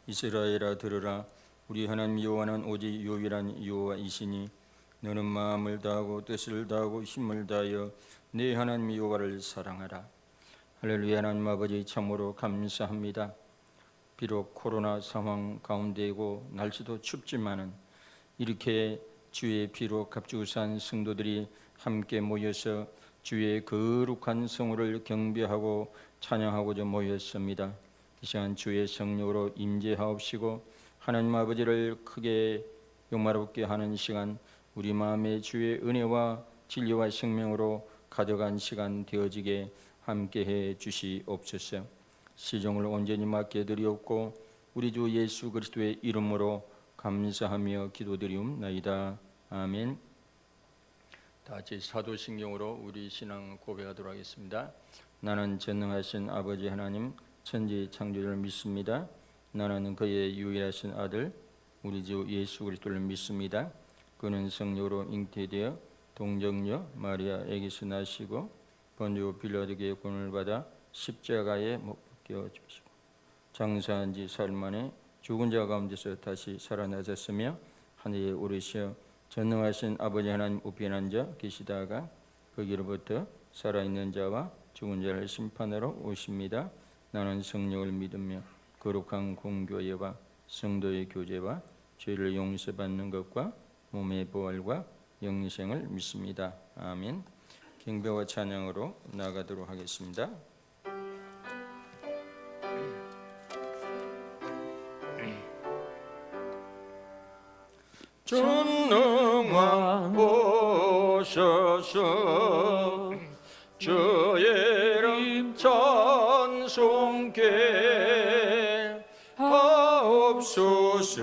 이스라엘아 들으라. 우리 하나님 여호와는 오직 유일한 여호와이시니 너는 마음을 다하고 뜻을 다하고 힘을 다하여 네 하나님 여호와를 사랑하라. 할렐루야. 하나님 아버지 참으로 감사합니다. 비록 코로나 상황 가운데이고 날씨도 춥지만은 이렇게 주의 피로 갑주산 성도들이 함께 모여서 주의 거룩한 성호를 경배하고 찬양하고자 모였습니다. 이 시간 주의 성령으로 임재하옵시고 하나님 아버지를 크게 영화롭게 하는 시간, 우리 마음에 주의 은혜와 진리와 생명으로 가져간 시간 되어지게 함께해 주시옵소서. 시종을 온전히 맡겨드리옵고 우리 주 예수 그리스도의 이름으로 감사하며 기도드리옵나이다. 아멘. 다같이 사도신경으로 우리 신앙 고백하도록 하겠습니다. 나는 전능하신 아버지 하나님 천지 창조주를 믿습니다. 나는 그의 유일하신 아들 우리 주 예수 그리스도를 믿습니다. 그는 성령으로 잉태되어 동정녀 마리아에게서 나시고 본디오 빌라도의 권을 받아 십자가에 못 박혀 주시고 장사한 지 사흘 만에 죽은 자 가운데서 다시 살아나셨으며 하늘에 오르시어 전능하신 아버지 하나님 우편한 자 계시다가 거기로부터 살아있는 자와 죽은 자를 심판하러 오십니다. 나는 성령을 믿으며 거룩한 공교회와 성도의 교제와 죄를 용서받는 것과 몸의 부활과 영생을 믿습니다. 아멘. 경배와 찬양으로 나가도록 하겠습니다. 전능왕 오셔서 주의 이름 찬송케 하옵소서.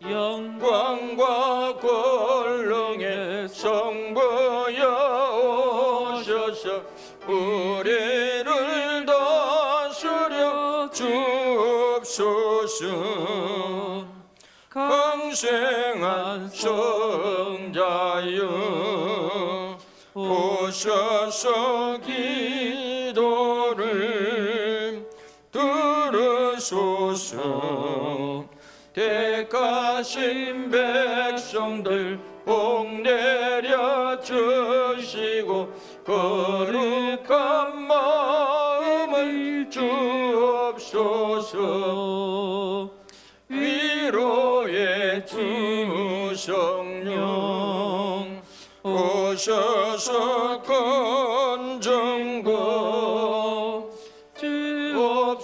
영광과 권능의 성부여 오셔서 우리를 다스려 주옵소서. 강생한 성자여 오셔서 기도를 들으소서. 택하신 백성들 복 내려 주시고 거룩한 마음을 주옵소서. 위로의 주 성령 오셔서 건전고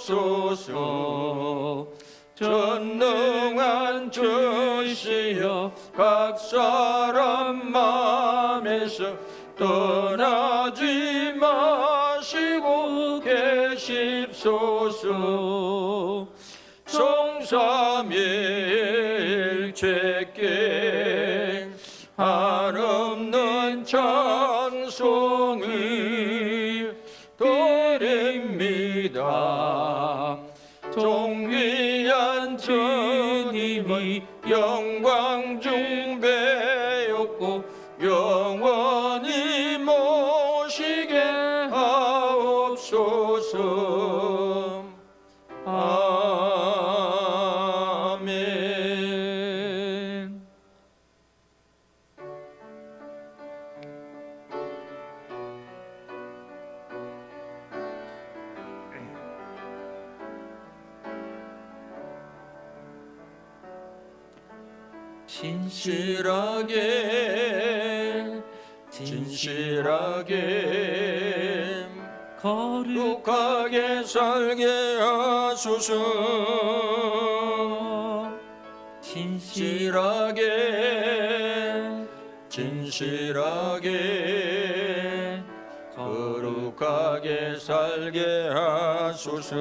주옵소서. 전능한 주시여 각 사람 마음에서 떠나지 마시고 계십소서. 성삼일체께 한없는 찬송을 드립니다. 존귀한 주님의 영광 중배였고 영원히 모시게 하옵소서. 아멘. 진실하게 거룩하게 살게 하소서. 진실하게 거룩하게 살게 하소서.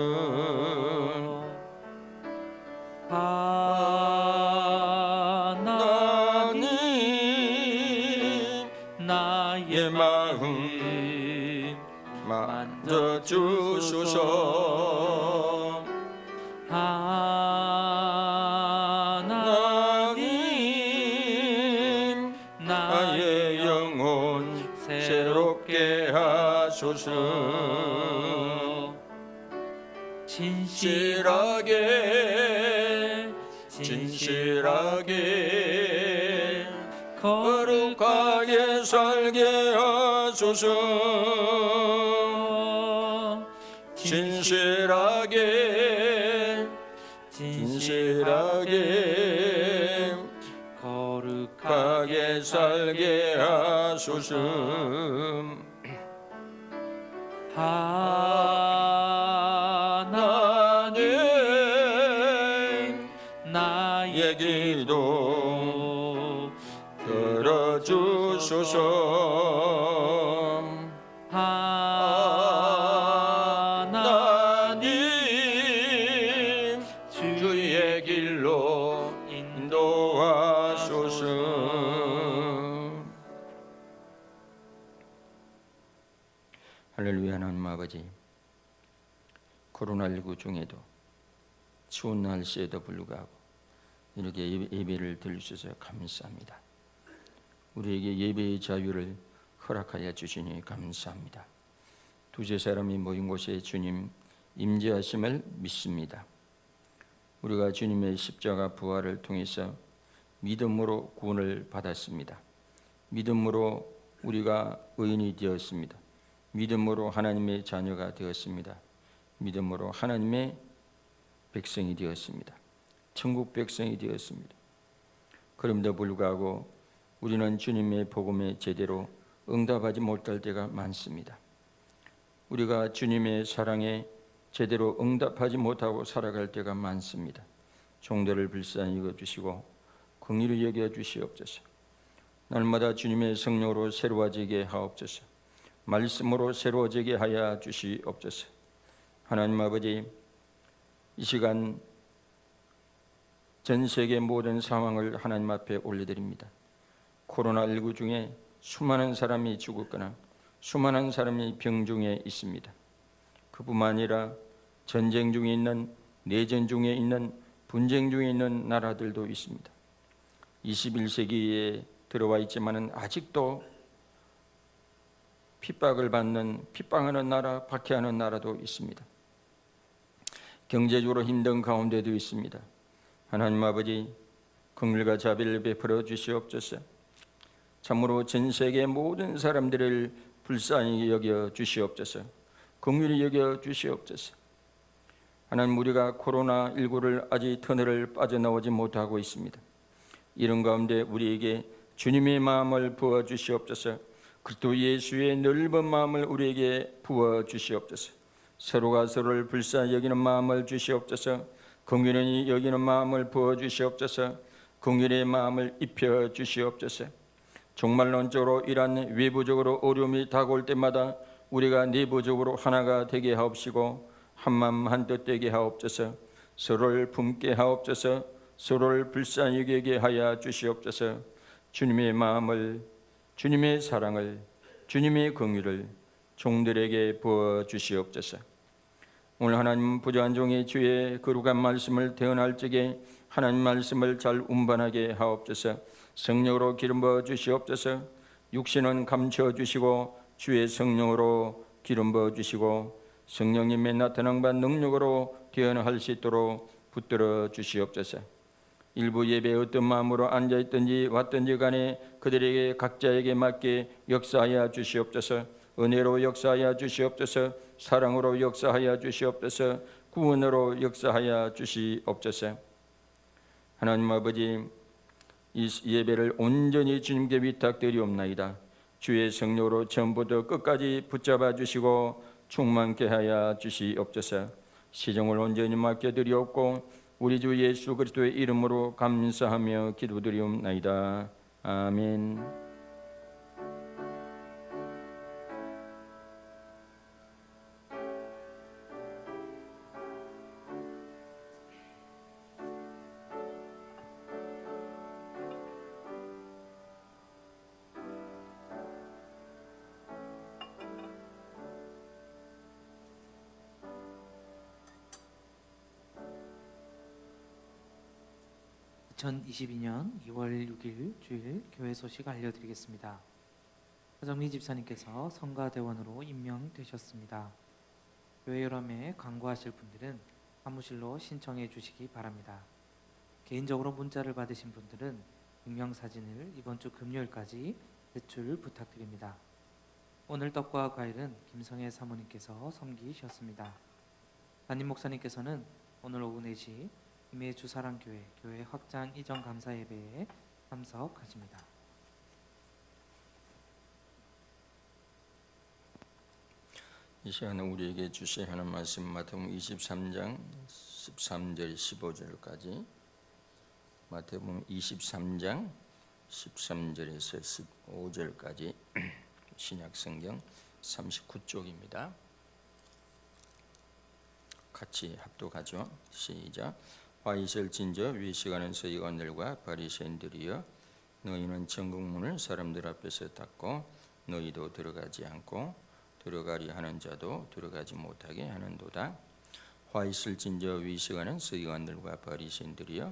하나님 나의 마음 만져주소서. 하나님 나의 영혼 새롭게 하소서. 진실하게 진실하게 거룩하게 살게 하소서. 진실하게 진실하게 거룩하게 살게 하소서. 하나님 나의 기도 들어주소서. 하나님 주의 길로 인도하소서. 할렐루야. 하나님 아버지, 코로나19 중에도 추운 날씨에도 불구하고 이렇게 예배를 드리셔서 감사합니다. 우리에게 예배의 자유를 허락하여 주시니 감사합니다. 두세 사람이 모인 곳에 주님 임재하심을 믿습니다. 우리가 주님의 십자가 부활을 통해서 믿음으로 구원을 받았습니다. 믿음으로 우리가 의인이 되었습니다. 믿음으로 하나님의 자녀가 되었습니다. 믿음으로 하나님의 백성이 되었습니다. 천국 백성이 되었습니다. 그럼에도 불구하고 우리는 주님의 복음에 제대로 응답하지 못할 때가 많습니다. 우리가 주님의 사랑에 제대로 응답하지 못하고 살아갈 때가 많습니다. 종들을 불쌍히 여겨주시고 긍휼히 여겨주시옵소서. 날마다 주님의 성령으로 새로워지게 하옵소서. 말씀으로 새로워지게 하여 주시옵소서. 하나님 아버지, 이 시간 전 세계 모든 상황을 하나님 앞에 올려드립니다. 코로나19 중에 수많은 사람이 죽었거나 수많은 사람이 병 중에 있습니다. 그뿐만 아니라 전쟁 중에 있는, 내전 중에 있는, 분쟁 중에 있는 나라들도 있습니다. 21세기에 들어와 있지만은 아직도 핍박하는 나라, 박해하는 나라도 있습니다. 경제적으로 힘든 가운데도 있습니다. 하나님 아버지, 긍휼과 자비를 베풀어 주시옵소서. 참으로 전 세계 모든 사람들을 불쌍히 여겨 주시옵소서. 긍휼히 여겨 주시옵소서. 하나님, 우리가 코로나19를 아직 터널을 빠져나오지 못하고 있습니다. 이런 가운데 우리에게 주님의 마음을 부어 주시옵소서. 그리스도 예수의 넓은 마음을 우리에게 부어 주시옵소서. 서로가 서로를 불쌍히 여기는 마음을 주시옵소서. 긍휼히 여기는 마음을 부어 주시옵소서. 긍휼의 마음을 입혀 주시옵소서. 종말론적으로 이란 외부적으로 어려움이 다가올 때마다 우리가 내부적으로 하나가 되게 하옵시고 한마음 한뜻 되게 하옵소서. 서로를 품게 하옵소서. 서로를 불쌍히 여기게 하여 주시옵소서. 주님의 마음을, 주님의 사랑을, 주님의 긍휼을 종들에게 부어 주시옵소서. 오늘 하나님 부정한 종의 주의 거룩한 말씀을 대언할 적에 하나님 말씀을 잘 운반하게 하옵소서. 성령으로 기름 부어 주시옵소서. 육신은 감춰 주시고 주의 성령으로 기름 부어 주시고 성령님의 나타난 바 능력으로 대언할 수 있도록 붙들어 주시옵소서. 일부 예배에 어떤 마음으로 앉아있든지 왔든지 간에 그들에게 각자에게 맞게 역사하여 주시옵소서. 은혜로 역사하여 주시옵소서. 사랑으로 역사하여 주시옵소서. 구원으로 역사하여 주시옵소서. 하나님 아버지, 이 예배를 온전히 주님께 위탁드리옵나이다. 주의 성령으로 처음부터 끝까지 붙잡아 주시고 충만케 하여 주시옵소서. 시종을 온전히 맡겨드리옵고 우리 주 예수 그리스도의 이름으로 감사하며 기도드리옵나이다. 아멘. (2022년 2월 6일) 주일 교회 소식 알려드리겠습니다. 하정미 집사님께서 성가대원으로 임명되셨습니다. 교회 여러분에 광고하실 분들은 사무실로 신청해 주시기 바랍니다. 개인적으로 문자를 받으신 분들은 증명사진을 이번 주 금요일까지 제출 부탁드립니다. 오늘 떡과 과일은 김성애 사모님께서 섬기셨습니다. 담임 목사님께서는 오늘 오후 4시 김해 주사랑교회 교회 확장 이전 감사 예배에 참석하십니다. 이 시간에 우리에게 주셔야 하는 말씀 마태복음 23장 13절 15절까지 마태복음 23장 13절에서 15절까지 신약성경 39쪽입니다. 같이 합독하죠. 시작. 화 있을진저 외식하는 서기관들과 바리새인들이여 너희는 천국문을 사람들 앞에서 닫고 너희도 들어가지 않고 들어가리 하는 자도 들어가지 못하게 하는도다. 화 있을진저 외식하는 서기관들과 바리새인들이여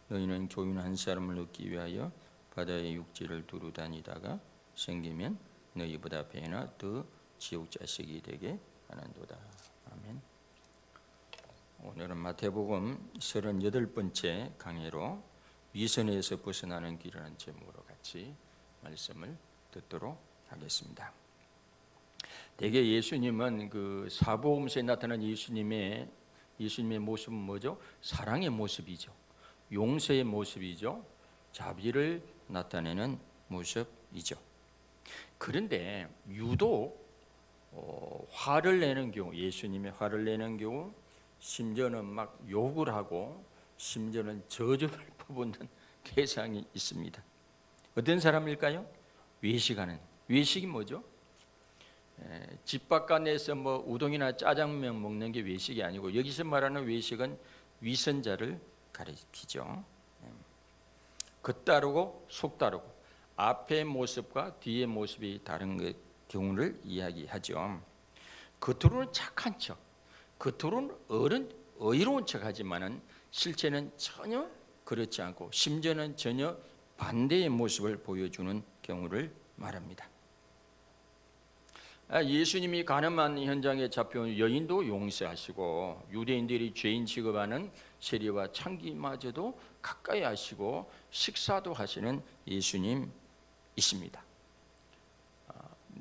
너희는 교인 한 사람을 얻기 위하여 바다의 육지를 두루 다니다가 생기면 너희보다 배나 더 지옥 자식이 되게 하는도다. 아멘. 오늘은 마태복음 38번째 강해로 위선에서 벗어나는 길이라는 제목으로 같이 말씀을 듣도록 하겠습니다. 대개 예수님은 그 사복음서에 나타난 예수님의 모습은 뭐죠? 사랑의 모습이죠. 용서의 모습이죠. 자비를 나타내는 모습이죠. 그런데 유독 화를 내는 경우, 예수님의 화를 내는 경우, 심지어는 막 욕을 하고 심지어는 저주를 퍼붓는 괴상이 있습니다. 어떤 사람일까요? 외식하는. 외식이 뭐죠? 집 바깥에서 뭐 우동이나 짜장면 먹는 게 외식이 아니고 여기서 말하는 외식은 위선자를 가리키죠. 겉다르고 속다르고 앞의 모습과 뒤의 모습이 다른 경우를 이야기하죠. 겉으로는 착한 척, 겉으로는 의로운 척하지만은 실제는 전혀 그렇지 않고 심지어는 전혀 반대의 모습을 보여주는 경우를 말합니다. 예수님이 가늠한 현장에 잡혀온 여인도 용서하시고 유대인들이 죄인 취급하는 세리와 창기마저도 가까이 하시고 식사도 하시는 예수님이십니다.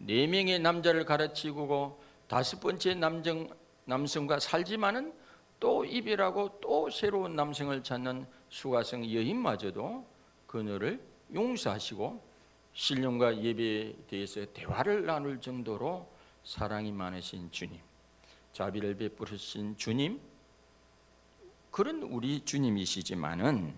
4명의 남자를 가르치고 5번째 남성과 살지만은 또 이별하고 또 새로운 남성을 찾는 수가성 여인마저도 그녀를 용서하시고 신령과 예배에 대해서 대화를 나눌 정도로 사랑이 많으신 주님, 자비를 베푸신 주님, 그런 우리 주님이시지만은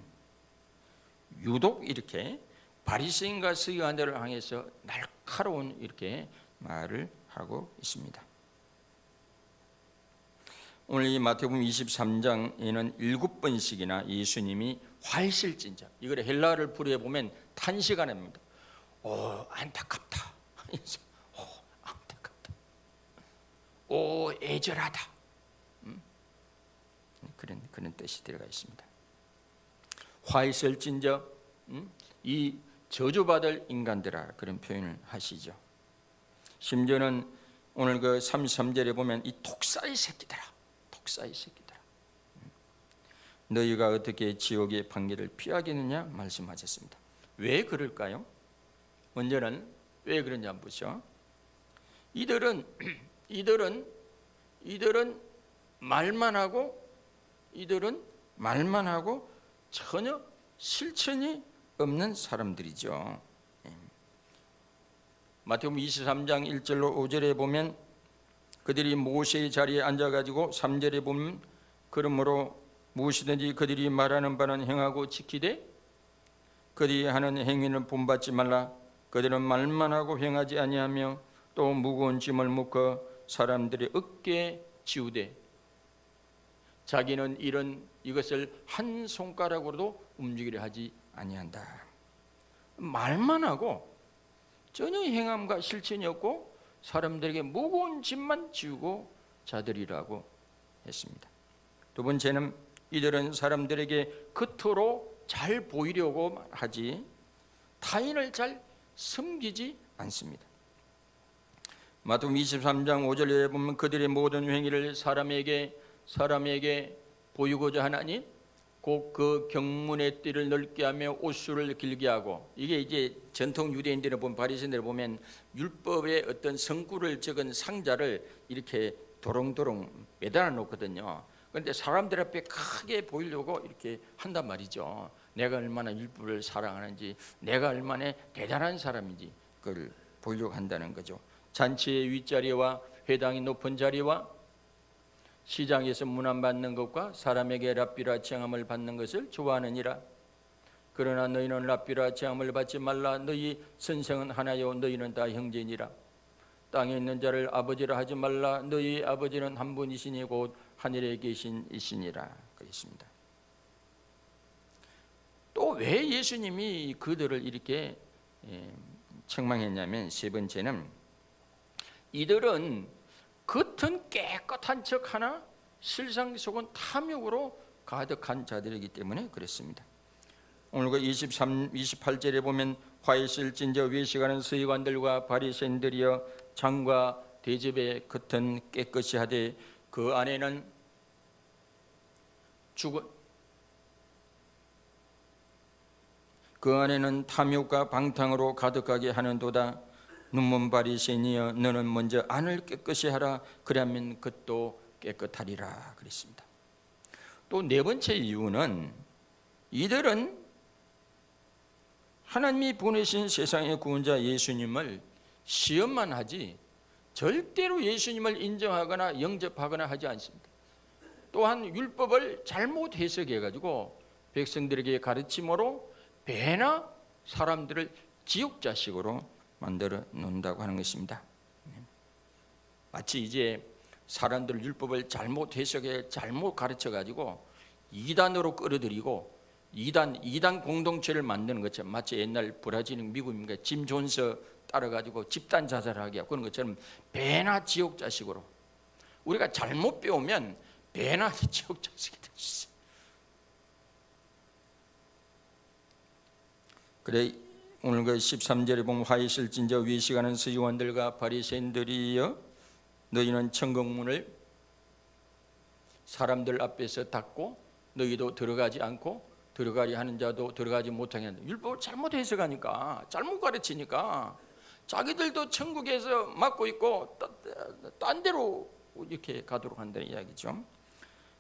유독 이렇게 바리새인과 서기관들을 향해서 날카로운 이렇게 말을 하고 있습니다. 오늘 이 마태복음 23장에는 7번씩이나 예수님이 화이실진저, 이걸 헬라어를 풀이해 보면 탄식하랍니다. 안타깝다. 안타깝다. 애절하다. 그런 뜻이 들어가 있습니다. 화 있을진저, 이 저주받을 인간들아, 그런 표현을 하시죠. 심지어는 오늘 그 33절에 보면 이 독사의 새끼들아, 독사의 새끼들아, 너희가 어떻게 지옥의 판결을 피하겠느냐 말씀하셨습니다. 왜 그럴까요? 먼저는 왜 그런지 한번 보시죠. 이들은 말만 하고 전혀 실천이 없는 사람들이죠. 마태복음 23장 1절로 5절에 보면 그들이 모세의 자리에 앉아가지고 3절에 보면 그러므로 무엇이든지 그들이 말하는 바는 행하고 지키되 그들이 하는 행위는 본받지 말라. 그들은 말만 하고 행하지 아니하며 또 무거운 짐을 묶어 사람들의 어깨에 지우되 자기는 이것을 한 손가락으로도 움직이려 하지 아니한다. 말만 하고 전혀 행함과 실천이 없고 사람들에게 무거운 짐만 지우고 자들이라고 했습니다. 두 번째는 이들은 사람들에게 겉으로 잘 보이려고 하지 타인을 잘 섬기지 않습니다. 마태복음 23장 5절에 보면 그들의 모든 행위를 사람에게 보이고자 하나니 곧 그 경문의 띠를 넓게 하며 옷수를 길게 하고, 이게 이제 전통 유대인들을 보면, 바리새인들을 보면 율법의 어떤 성구를 적은 상자를 이렇게 도롱도롱 매달아 놓거든요. 그런데 사람들 앞에 크게 보이려고 이렇게 한단 말이죠. 내가 얼마나 율법을 사랑하는지, 내가 얼마나 대단한 사람인지 그걸 보이려고 한다는 거죠. 잔치의 윗자리와 회당이 높은 자리와 시장에서 문안받는 것과 사람에게 랍비라 칭함을 받는 것을 좋아하느니라. 그러나 너희는 랍비라 칭함을 받지 말라. 너희 선생은 하나요 너희는 다 형제니라. 땅에 있는 자를 아버지라 하지 말라. 너희 아버지는 한 분이시니 곧 하늘에 계신 이시니라. 그랬습니다. 또 왜 예수님이 그들을 이렇게 책망했냐면, 세 번째는 이들은 겉은 깨끗한 척하나 실상 속은 탐욕으로 가득한 자들이기 때문에 그렇습니다. 오늘 그 28절에 보면 화이실진저 외식하는 서기관들과 바리새인들이여 장과 대접의 겉은 깨끗이 하되 그 안에는 탐욕과 방탕으로 가득하게 하는도다. 눈먼 바리새인이여 너는 먼저 안을 깨끗이 하라. 그러면 겉도 깨끗하리라 그랬습니다. 또 네 번째 이유는 이들은 하나님이 보내신 세상의 구원자 예수님을 시험만 하지 절대로 예수님을 인정하거나 영접하거나 하지 않습니다. 또한 율법을 잘못 해석해 가지고 백성들에게 가르침으로 배나 사람들을 지옥 자식으로 만들어 놓는다고 하는 것입니다. 마치 이제 사람들 율법을 잘못 해석해 잘못 가르쳐 가지고 이단으로 끌어들이고 이단 공동체를 만드는 것처럼, 마치 옛날 브라질, 미국입니까? 짐 존스 따라 가지고 집단 자살하게 하고 그런 것처럼 배나 지옥 자식으로, 우리가 잘못 배우면 배나 지옥 자식이 될 수 있어요. 그래 오늘 그 13절에 보면 화이실진저 외식하는 서기관들과 바리새인들이여 너희는 천국문을 사람들 앞에서 닫고 너희도 들어가지 않고 들어가려 하는 자도 들어가지 못하게 한다. 율법을 잘못 해석하니까, 잘못 가르치니까 자기들도 천국에서 맡고 있고 딴 데로 이렇게 가도록 한다는 이야기죠.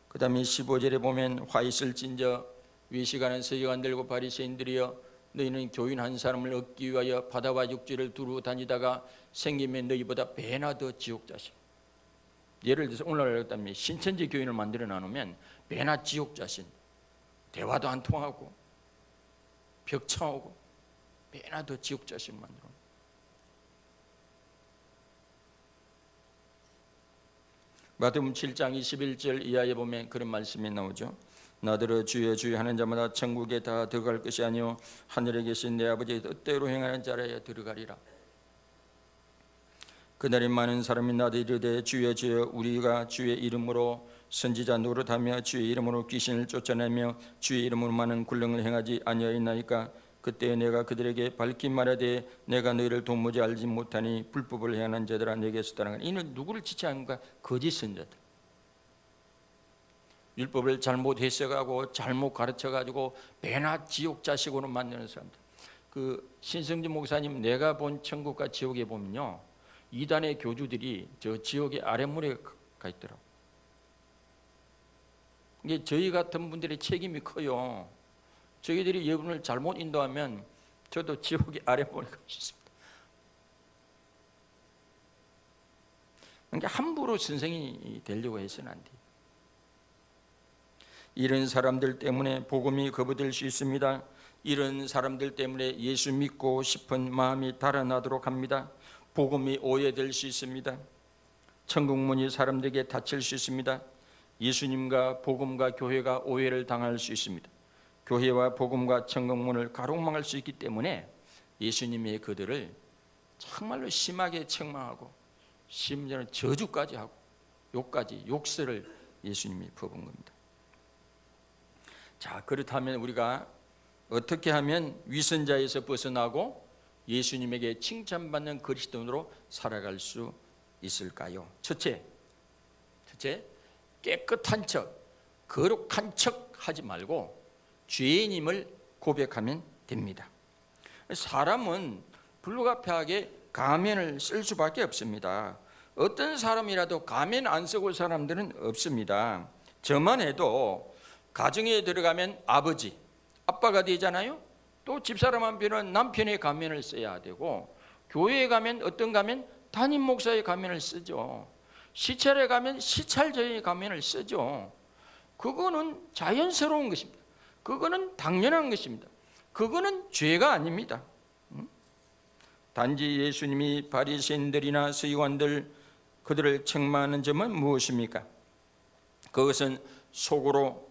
그 다음에 15절에 보면 화이실진저 외식하는 서기관들과 바리새인들이여 너희는 교인 한 사람을 얻기 위하여 바다와 육지를 두루 다니다가 생기면 너희보다 배나 더 지옥 자식. 예를 들어서 오늘날 같다면 신천지 교인을 만들어 놔놓으면 배나 지옥 자신, 대화도 안 통하고 벽창하고 배나 더 지옥 자식 만들어. 마태복음 7장 21절 이하에 보면 그런 말씀이 나오죠. 나더러 주여 주여 하는 자마다 천국에 다 들어갈 것이 아니요 하늘에 계신 내 아버지의 뜻대로 행하는 자라야 들어가리라. 그날에 많은 사람이 나더러 이르되 주여 주여 우리가 주의 이름으로 선지자 노릇하며 주의 이름으로 귀신을 쫓아내며 주의 이름으로 많은 굴령을 행하지 아니하였나이까. 그때 내가 그들에게 밝히 말하되 내가 너희를 도무지 알지 못하니 불법을 행하는 자들아 내게서 떠나가니. 이는 누구를 지칭하는가? 거짓 선자들. 율법을 잘못 해석하고 잘못 가르쳐가지고 배나 지옥 자식으로 만드는 사람들. 그 신성진 목사님 내가 본 천국과 지옥에 보면요, 이단의 교주들이 저 지옥의 아랫물에 가 있더라고. 이게 저희 같은 분들의 책임이 커요. 저희들이 여러분을 잘못 인도하면 저도 지옥의 아랫물에 갈 수 있습니다. 그러니까 함부로 선생이 되려고 해서는 안 돼요. 이런 사람들 때문에 복음이 거부될 수 있습니다. 이런 사람들 때문에 예수 믿고 싶은 마음이 달아나도록 합니다. 복음이 오해될 수 있습니다. 천국문이 사람들에게 닫힐 수 있습니다. 예수님과 복음과 교회가 오해를 당할 수 있습니다. 교회와 복음과 천국문을 가로막을 수 있기 때문에 예수님이 그들을 정말로 심하게 책망하고 심지어는 저주까지 하고 욕까지, 욕설을 예수님이 퍼본 겁니다. 자, 그렇다면 우리가 어떻게 하면 위선자에서 벗어나고 예수님에게 칭찬받는 그리스도인으로 살아갈 수 있을까요? 첫째, 깨끗한 척, 거룩한 척 하지 말고 죄인임을 고백하면 됩니다. 사람은 불가피하게 가면을 쓸 수밖에 없습니다. 어떤 사람이라도 가면 안 쓰고 사람들은 없습니다. 저만 해도 가정에 들어가면 아빠가 되잖아요. 또 집사람 한편은 남편의 가면을 써야 되고, 교회에 가면 어떤 가면? 담임 목사의 가면을 쓰죠. 시찰에 가면 시찰자의 가면을 쓰죠. 그거는 자연스러운 것입니다. 그거는 당연한 것입니다. 그거는 죄가 아닙니다. 단지 예수님이 바리새인들이나 서기관들 그들을 책망하는 점은 무엇입니까? 그것은 속으로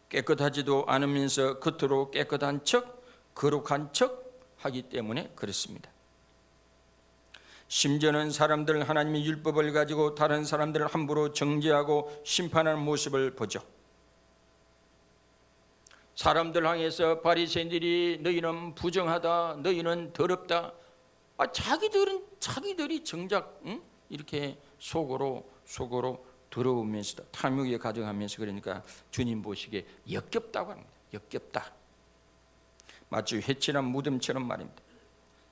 깨끗하지도 않으면서 겉으로 깨끗한 척, 거룩한 척 하기 때문에 그렇습니다. 심지어는 사람들 하나님의 율법을 가지고 다른 사람들을 함부로 정죄하고 심판하는 모습을 보죠. 사람들 향해서 바리새인들이 너희는 부정하다, 너희는 더럽다. 자기들이 정작 이렇게 속으로 더러우면서도 탐욕에 가정하면서, 그러니까 주님 보시기에 역겹다고 합니다. 역겹다. 마치 회칠한 무덤처럼 말입니다.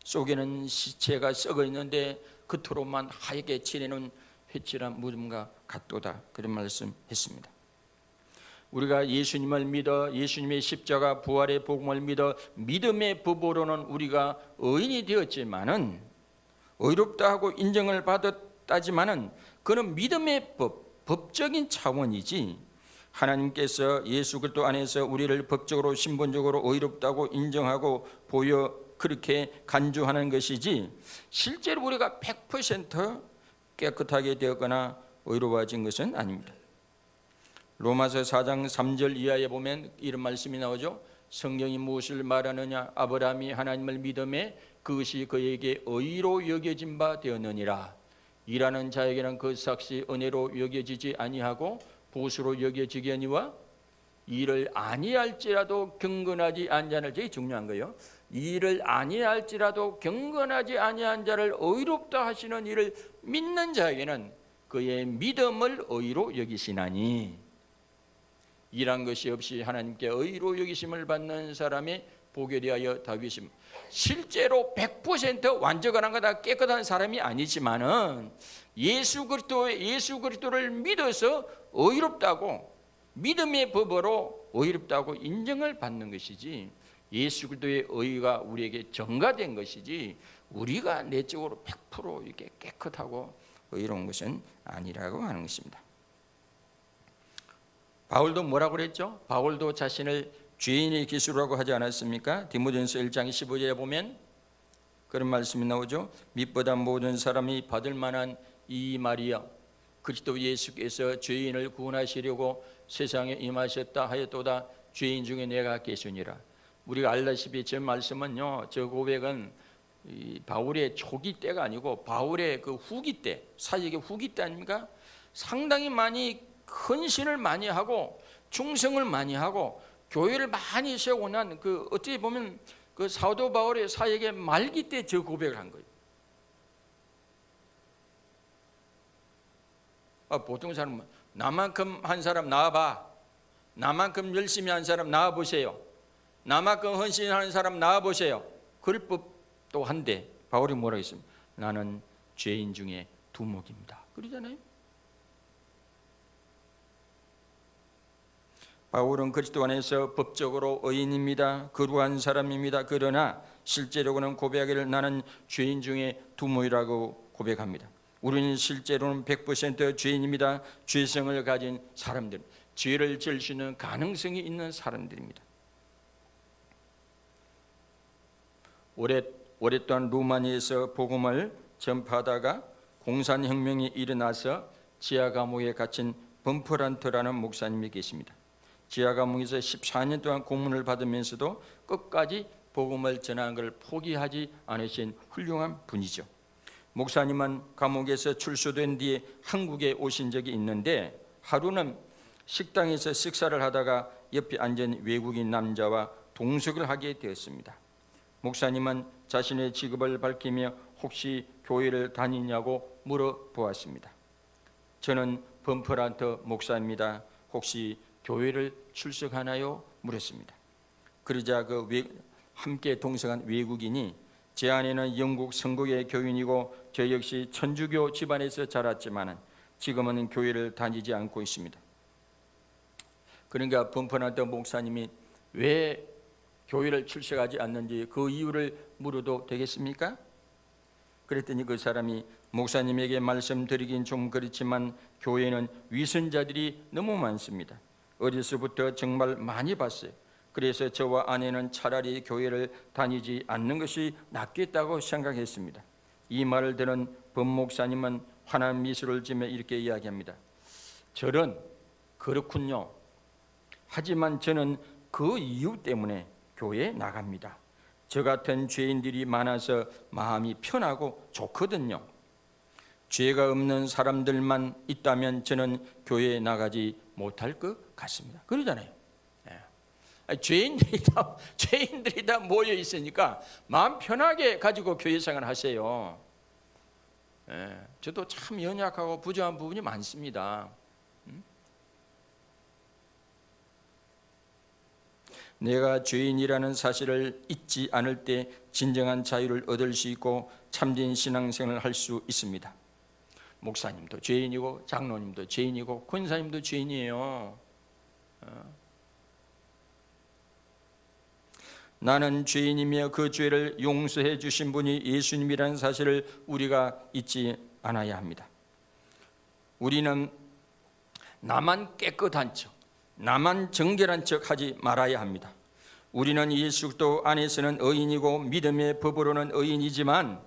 속에는 시체가 썩어 있는데 겉으로만 하얗게 칠해놓은 회칠한 무덤과 같도다. 그런 말씀했습니다. 우리가 예수님을 믿어 예수님의 십자가 부활의 복음을 믿어 믿음의 법으로는 우리가 의인이 되었지만은, 의롭다 하고 인정을 받았다지만은 그는 믿음의 법적인 차원이지, 하나님께서 예수 그리스도 안에서 우리를 법적으로 신분적으로 의롭다고 인정하고 보여 그렇게 간주하는 것이지, 실제로 우리가 100% 깨끗하게 되었거나 의로워진 것은 아닙니다. 로마서 4장 3절 이하에 보면 이런 말씀이 나오죠. 성경이 무엇을 말하느냐? 아브라함이 하나님을 믿음에 그것이 그에게 의로 여겨진 바 되었느니라. 일하는 자에게는 그 삭시 은혜로 여겨지지 아니하고 보수로 여겨지려니와, 일을 아니할지라도 경건하지 아니한 자를, 제일 중요한 거예요. 일을 아니할지라도 경건하지 아니한 자를 의롭다 하시는 이를 믿는 자에게는 그의 믿음을 의로 여기시나니, 일한 것이 없이 하나님께 의로 여기심을 받는 사람의 복에 대하여 다윗이 실제로 100% 완전한 거다 깨끗한 사람이 아니지만은 예수 그리스도를 믿어서 의롭다고, 믿음의 법으로 의롭다고 인정을 받는 것이지, 예수 그리스도의 의가 우리에게 전가된 것이지, 우리가 내적으로 100% 이렇게 깨끗하고 의로운 것은 아니라고 하는 것입니다. 바울도 뭐라고 그랬죠? 바울도 자신을 죄인의 기수라고 하지 않았습니까? 디모데전서 1장 15절에 보면 그런 말씀이 나오죠. 밑보다 모든 사람이 받을 만한 이 말이여, 그리스도 예수께서 죄인을 구원하시려고 세상에 임하셨다 하였도다. 죄인 중에 내가 계시니라. 우리가 알다시피 저 말씀은요, 저 고백은 바울의 초기 때가 아니고 바울의 그 후기 때, 사역의 후기 때 아닙니까? 상당히 많이 헌신을 많이 하고 충성을 많이 하고 교회를 많이 세우고 난 그 어떻게 보면 그 사도 바울의 사역의 말기 때 저 고백을 한 거예요. 보통 사람은 나만큼 한 사람 나와봐, 나만큼 열심히 한 사람 나와보세요, 나만큼 헌신하는 사람 나와보세요. 그럴 법도 한데 바울이 뭐라고 했습니까? 나는 죄인 중에 두목입니다. 그러잖아요. 바울은 그리스도 안에서 법적으로 의인입니다. 거룩한 사람입니다. 그러나 실제로는 고백하기를 나는 죄인 중에 두목이라고 고백합니다. 우리는 실제로는 100% 죄인입니다. 죄성을 가진 사람들, 죄를 지을 수 있는 가능성이 있는 사람들입니다. 오랫동안 루마니아에서 복음을 전파하다가 공산혁명이 일어나서 지하 감옥에 갇힌 범퍼란트라는 목사님이 계십니다. 지하 감옥에서 14년 동안 고문을 받으면서도 끝까지 복음을 전하는 것을 포기하지 않으신 훌륭한 분이죠. 목사님은 감옥에서 출소된 뒤에 한국에 오신 적이 있는데, 하루는 식당에서 식사를 하다가 옆에 앉은 외국인 남자와 동석을 하게 되었습니다. 목사님은 자신의 직업을 밝히며 혹시 교회를 다니냐고 물어보았습니다. 저는 범퍼란트 목사입니다. 혹시 교회를 출석하나요? 물었습니다. 그러자 함께 동석한 외국인이 제 아내는 영국 성국의 교인이고 저 역시 천주교 집안에서 자랐지만 지금은 교회를 다니지 않고 있습니다. 그러니까 범퍼란트 목사님이 왜 교회를 출석하지 않는지 그 이유를 물어도 되겠습니까? 그랬더니 그 사람이 목사님에게 말씀드리긴 좀 그렇지만 교회는 위선자들이 너무 많습니다. 어려서부터 정말 많이 봤어요. 그래서 저와 아내는 차라리 교회를 다니지 않는 것이 낫겠다고 생각했습니다. 이 말을 들은 범 목사님은 환한 미소를 지으며 이렇게 이야기합니다. 저는 그렇군요. 하지만 저는 그 이유 때문에 교회에 나갑니다. 저 같은 죄인들이 많아서 마음이 편하고 좋거든요. 죄가 없는 사람들만 있다면 저는 교회에 나가지 못할 것 같습니다. 그러잖아요. 죄인들이 다 모여 있으니까 마음 편하게 가지고 교회 생활 하세요. 저도 참 연약하고 부족한 부분이 많습니다. 내가 죄인이라는 사실을 잊지 않을 때 진정한 자유를 얻을 수 있고 참된 신앙생활을 할 수 있습니다. 목사님도 죄인이고 장로님도 죄인이고 권사님도 죄인이에요. 나는 죄인이며 그 죄를 용서해 주신 분이 예수님이라는 사실을 우리가 잊지 않아야 합니다. 우리는 나만 깨끗한 척, 나만 정결한 척 하지 말아야 합니다. 우리는 예수 그리스도 안에서는 의인이고 믿음의 법으로는 의인이지만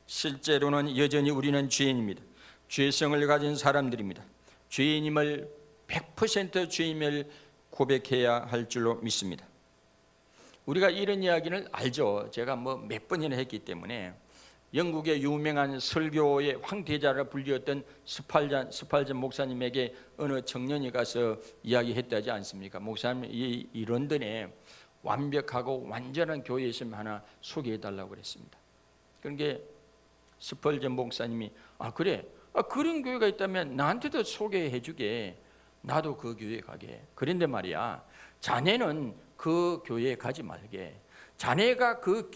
실제로는 여전히 우리는 죄인입니다. 죄성을 가진 사람들입니다. 죄인임을 100% 죄인임을 고백해야 할 줄로 믿습니다. 우리가 이런 이야기를 알죠. 제가 몇 번이나 했기 때문에 영국의 유명한 설교의 황태자라 불리었던 스팔전 목사님에게 어느 청년이 가서 이야기했다지 않습니까? 목사님, 이 런던에 완벽하고 완전한 교회 있으면 하나 소개해달라고 그랬습니다. 그러니까 스펄전 목사님이 그래, 그런 교회가 있다면 나한테도 소개해주게, 나도 그 교회에 가게. 그런데 말이야, 자네는 그 교회에 가지 말게. 자네가 그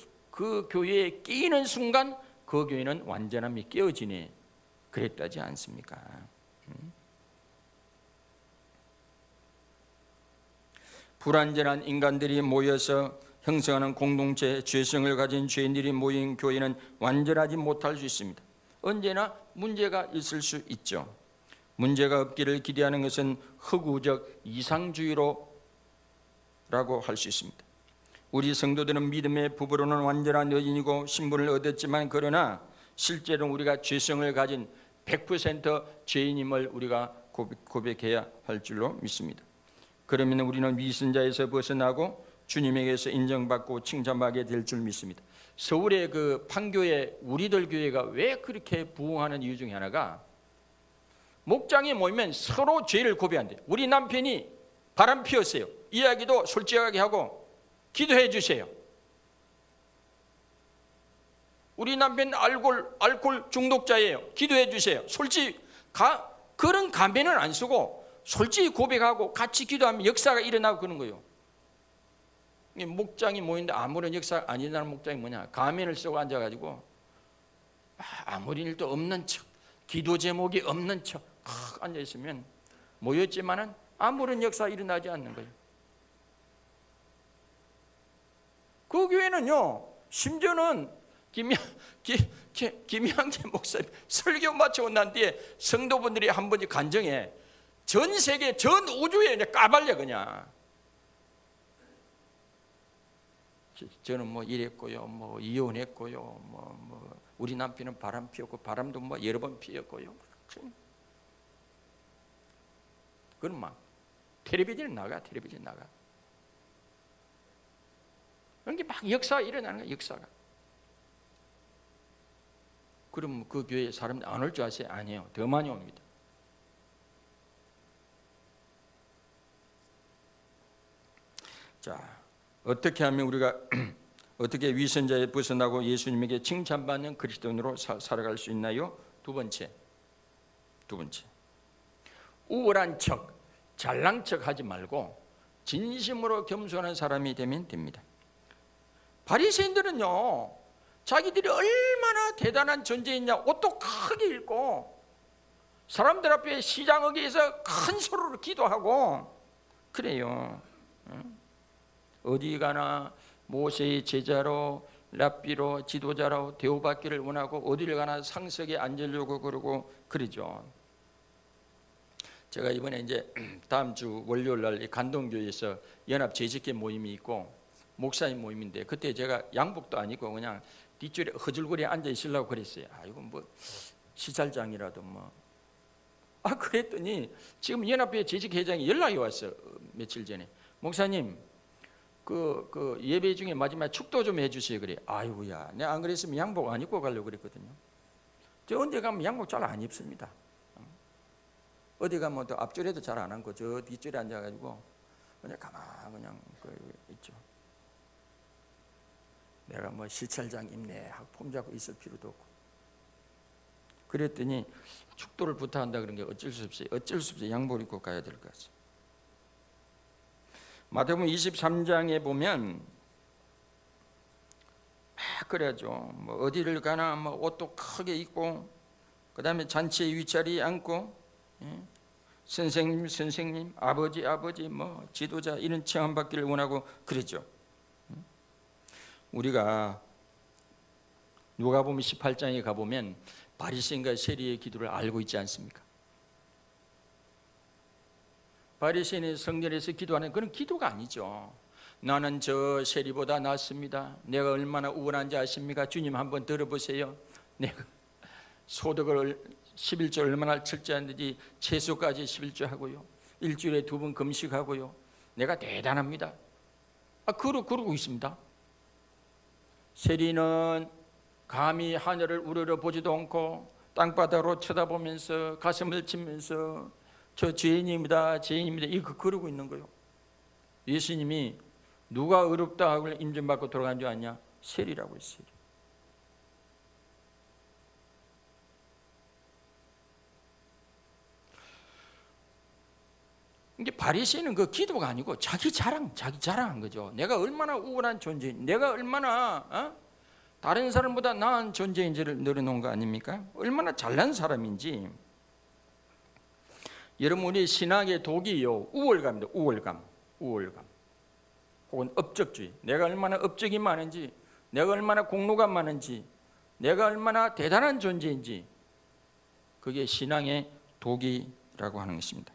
교회에 끼이는 순간 그 교회는 완전함이 깨어지네. 그랬다지 않습니까? 불완전한 인간들이 모여서 형성하는 공동체, 죄성을 가진 죄인들이 모인 교회는 완전하지 못할 수 있습니다. 언제나 문제가 있을 수 있죠. 문제가 없기를 기대하는 것은 흑우적 이상주의로라고 할 수 있습니다. 우리 성도들은 믿음의 부부로는 완전한 여인이고 신분을 얻었지만 그러나 실제로 우리가 죄성을 가진 100% 죄인임을 우리가 고백해야 할 줄로 믿습니다. 그러면 우리는 위선자에서 벗어나고 주님에게서 인정받고 칭찬받게 될 줄 믿습니다. 서울의 그 판교회 우리들 교회가 왜 그렇게 부흥하는 이유 중에 하나가 목장이 모이면 서로 죄를 고백한대요. 우리 남편이 바람 피웠어요. 이야기도 솔직하게 하고 기도해 주세요. 우리 남편 알코올 중독자예요. 기도해 주세요. 솔직히 그런 가면은 안 쓰고 솔직히 고백하고 같이 기도하면 역사가 일어나고 그런 거예요. 목장이 모이는데 아무런 역사가 안 일어나는 목장이 뭐냐? 가면을 쓰고 앉아가지고 아무리 일도 없는 척, 기도 제목이 없는 척 앉아있으면 모였지만은 아무런 역사가 일어나지 않는 거예요. 그 교회는요, 심지어는 김양재 목사님 설교 마치고 난 뒤에 성도분들이 한 번씩 간증해 전 세계 전 우주에 까발려 그냥 저는 뭐 이랬고요, 뭐 이혼했고요, 뭐 우리 남편은 바람 피웠고 바람도 뭐 여러 번 피웠고요. 그럼 막 텔레비전 나가. 그런 게 막 역사가 일어나는 거야, 역사가. 그럼 그 교회에 사람들 안 올 줄 아세요? 아니에요. 더 많이 옵니다. 자, 어떻게 하면 우리가 어떻게 위선자에 벗어나고 예수님에게 칭찬받는 그리스도인으로 살아갈 수 있나요? 두 번째, 우월한 척, 잘난 척 하지 말고 진심으로 겸손한 사람이 되면 됩니다. 바리새인들은요, 자기들이 얼마나 대단한 존재이냐 옷도 크게 입고 사람들 앞에 시장어귀에서 큰 소리로 기도하고 그래요. 어디 가나 모세의 제자로 랍비로 지도자로 대우받기를 원하고 어디를 가나 상석에 앉으려고 그러고 그러죠. 제가 이번에 이제 다음 주 월요일 날 간동교회에서 연합 재직회 모임이 있고 목사님 모임인데 그때 제가 양복도 안 입고 그냥 뒷줄에 허줄거리 앉아 있으려고 그랬어요. 이거 뭐 시찰장이라도 뭐. 그랬더니 지금 연합회 재직회장이 연락이 왔어. 며칠 전에. 목사님 그 예배 중에 마지막에 축도 좀 해주세요. 그래. 아이고야, 내가 안 그랬으면 양복 안 입고 가려고 그랬거든요. 저 언제 가면 양복 잘 안 입습니다. 어디 가면 또 앞줄에도 잘 안 앉고 저 뒷줄에 앉아가지고 그냥 가만 그냥 있죠. 내가 뭐 시찰장 입네 하고 폼 잡고 있을 필요도 없고. 그랬더니 축도를 부탁한다 그런 게 어쩔 수 없이 양복 입고 가야 될 것 같아요. 마태복음 23장에 보면 그래야죠. 뭐 어디를 가나 뭐 옷도 크게 입고 그 다음에 잔치의 윗자리에 앉고 선생님, 아버지 뭐 지도자 이런 칭함 받기를 원하고 그랬죠. 우리가 누가복음 18장에 가보면 바리새인과 세리의 기도를 알고 있지 않습니까? 바리새인의 성전에서 기도하는 그런 기도가 아니죠. 나는 저 세리보다 낫습니다. 내가 얼마나 우월한지 아십니까? 주님 한번 들어보세요. 내가 소득을 11조 얼마나 철저한지 채소까지 11조 하고요. 일주일에 2번 금식하고요. 내가 대단합니다. 그러고 있습니다. 세리는 감히 하늘을 우러러 보지도 않고 땅바닥으로 쳐다보면서 가슴을 치면서 저 죄인입니다. 이거 그러고 있는 거예요. 예수님이 누가 의롭다 하고 인정받고 돌아간 줄 아냐? 세리라고 했어요. 이게 바리새인은 그 기도가 아니고 자기 자랑한 거죠. 내가 얼마나 우월한 존재, 내가 얼마나 다른 사람보다 나은 존재인지를 늘어놓은 거 아닙니까? 얼마나 잘난 사람인지. 여러분, 우리 신앙의 독이요, 우월감입니다. 우월감. 혹은 업적주의. 내가 얼마나 업적이 많은지, 내가 얼마나 공로가 많은지, 내가 얼마나 대단한 존재인지, 그게 신앙의 독이라고 하는 것입니다.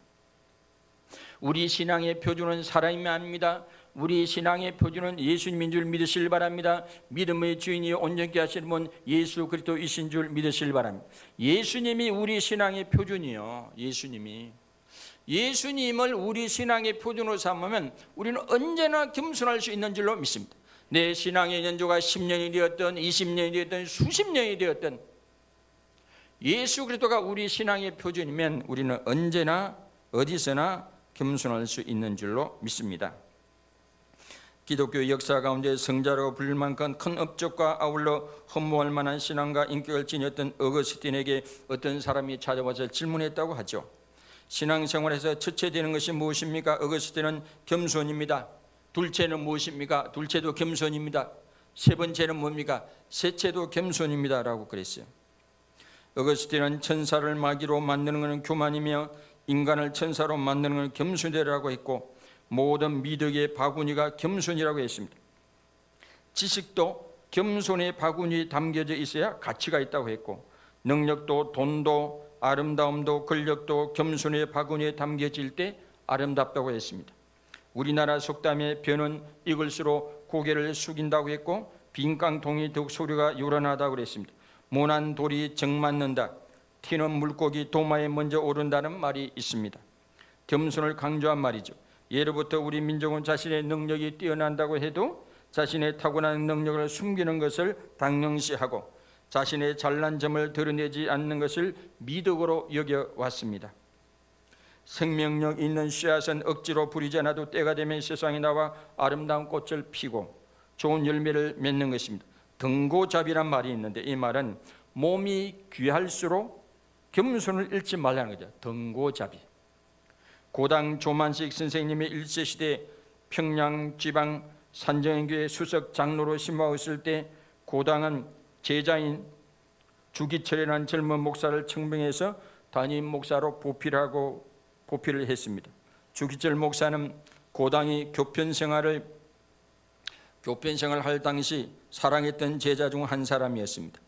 우리 신앙의 표준은 사람이 아닙니다. 우리 신앙의 표준은 예수님인 줄 믿으시길 바랍니다. 믿음의 주인이요 온전케 하시는 분 예수 그리스도이신 줄 믿으시길 바랍니다. 예수님이 우리 신앙의 표준이요. 예수님을 우리 신앙의 표준으로 삼으면 우리는 언제나 겸손할 수 있는 줄로 믿습니다. 내 신앙의 연조가 10년이 되었든 20년이 되었든 수십 년이 되었든 예수 그리스도가 우리 신앙의 표준이면 우리는 언제나 어디서나 겸손할 수 있는 줄로 믿습니다. 기독교 역사 가운데 성자라고 부를 만큼 큰 업적과 아울러 허무할 만한 신앙과 인격을 지녔던 어거스틴에게 어떤 사람이 찾아와서 질문했다고 하죠. 신앙생활에서 첫째 되는 것이 무엇입니까? 어거스틴은 겸손입니다. 둘째는 무엇입니까? 둘째도 겸손입니다. 세 번째는 뭡니까? 셋째도 겸손입니다 라고 그랬어요. 어거스틴은 천사를 마귀로 만드는 것은 교만이며 인간을 천사로 만드는 것은 겸손이라고 했고 모든 미덕의 바구니가 겸손이라고 했습니다. 지식도 겸손의 바구니에 담겨져 있어야 가치가 있다고 했고 능력도 돈도 아름다움도 권력도 겸손의 바구니에 담겨질 때 아름답다고 했습니다. 우리나라 속담에 벼는 익을수록 고개를 숙인다고 했고 빈 깡통이 더욱 소리가 요란하다고 그랬습니다. 모난 돌이 정 맞는다. 튀는 물고기 도마에 먼저 오른다는 말이 있습니다. 겸손을 강조한 말이죠. 예로부터 우리 민족은 자신의 능력이 뛰어난다고 해도 자신의 타고난 능력을 숨기는 것을 당연시하고 자신의 잘난 점을 드러내지 않는 것을 미덕으로 여겨왔습니다. 생명력 있는 씨앗은 억지로 부리지 않아도 때가 되면 세상에 나와 아름다운 꽃을 피고 좋은 열매를 맺는 것입니다. 등고잡이란 말이 있는데 이 말은 몸이 귀할수록 겸손을 잃지 말라는 거죠. 등고잡이. 고당 조만식 선생님이 일제시대 평양 지방 산정교회 수석 장로로 신방했을 때 고당은 제자인 주기철이라는 젊은 목사를 청명해서 담임 목사로 보필을 했습니다. 주기철 목사는 고당이 교편 생활을 할 당시 사랑했던 제자 중 한 사람이었습니다.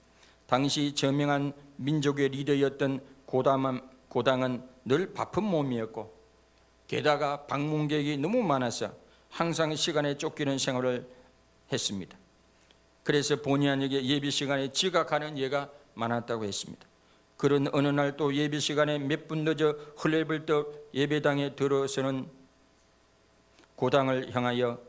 당시 저명한 민족의 리더였던 고당은 늘 바쁜 몸이었고 게다가 방문객이 너무 많아서 항상 시간에 쫓기는 생활을 했습니다. 그래서 본의 아니게 예배 시간에 지각하는 예가 많았다고 했습니다. 그런 어느 날 또 예배 시간에 몇 분 늦어 헐레벌떡 예배당에 들어서는 고당을 향하여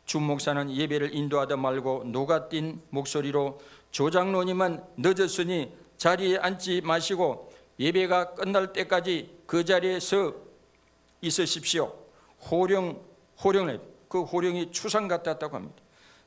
주 목사는 예배를 인도하다 말고 녹아뛴 목소리로 조장로님은 늦었으니 자리에 앉지 마시고 예배가 끝날 때까지 그 자리에 서 있으십시오. 그 호령이 추상 같았다고 합니다.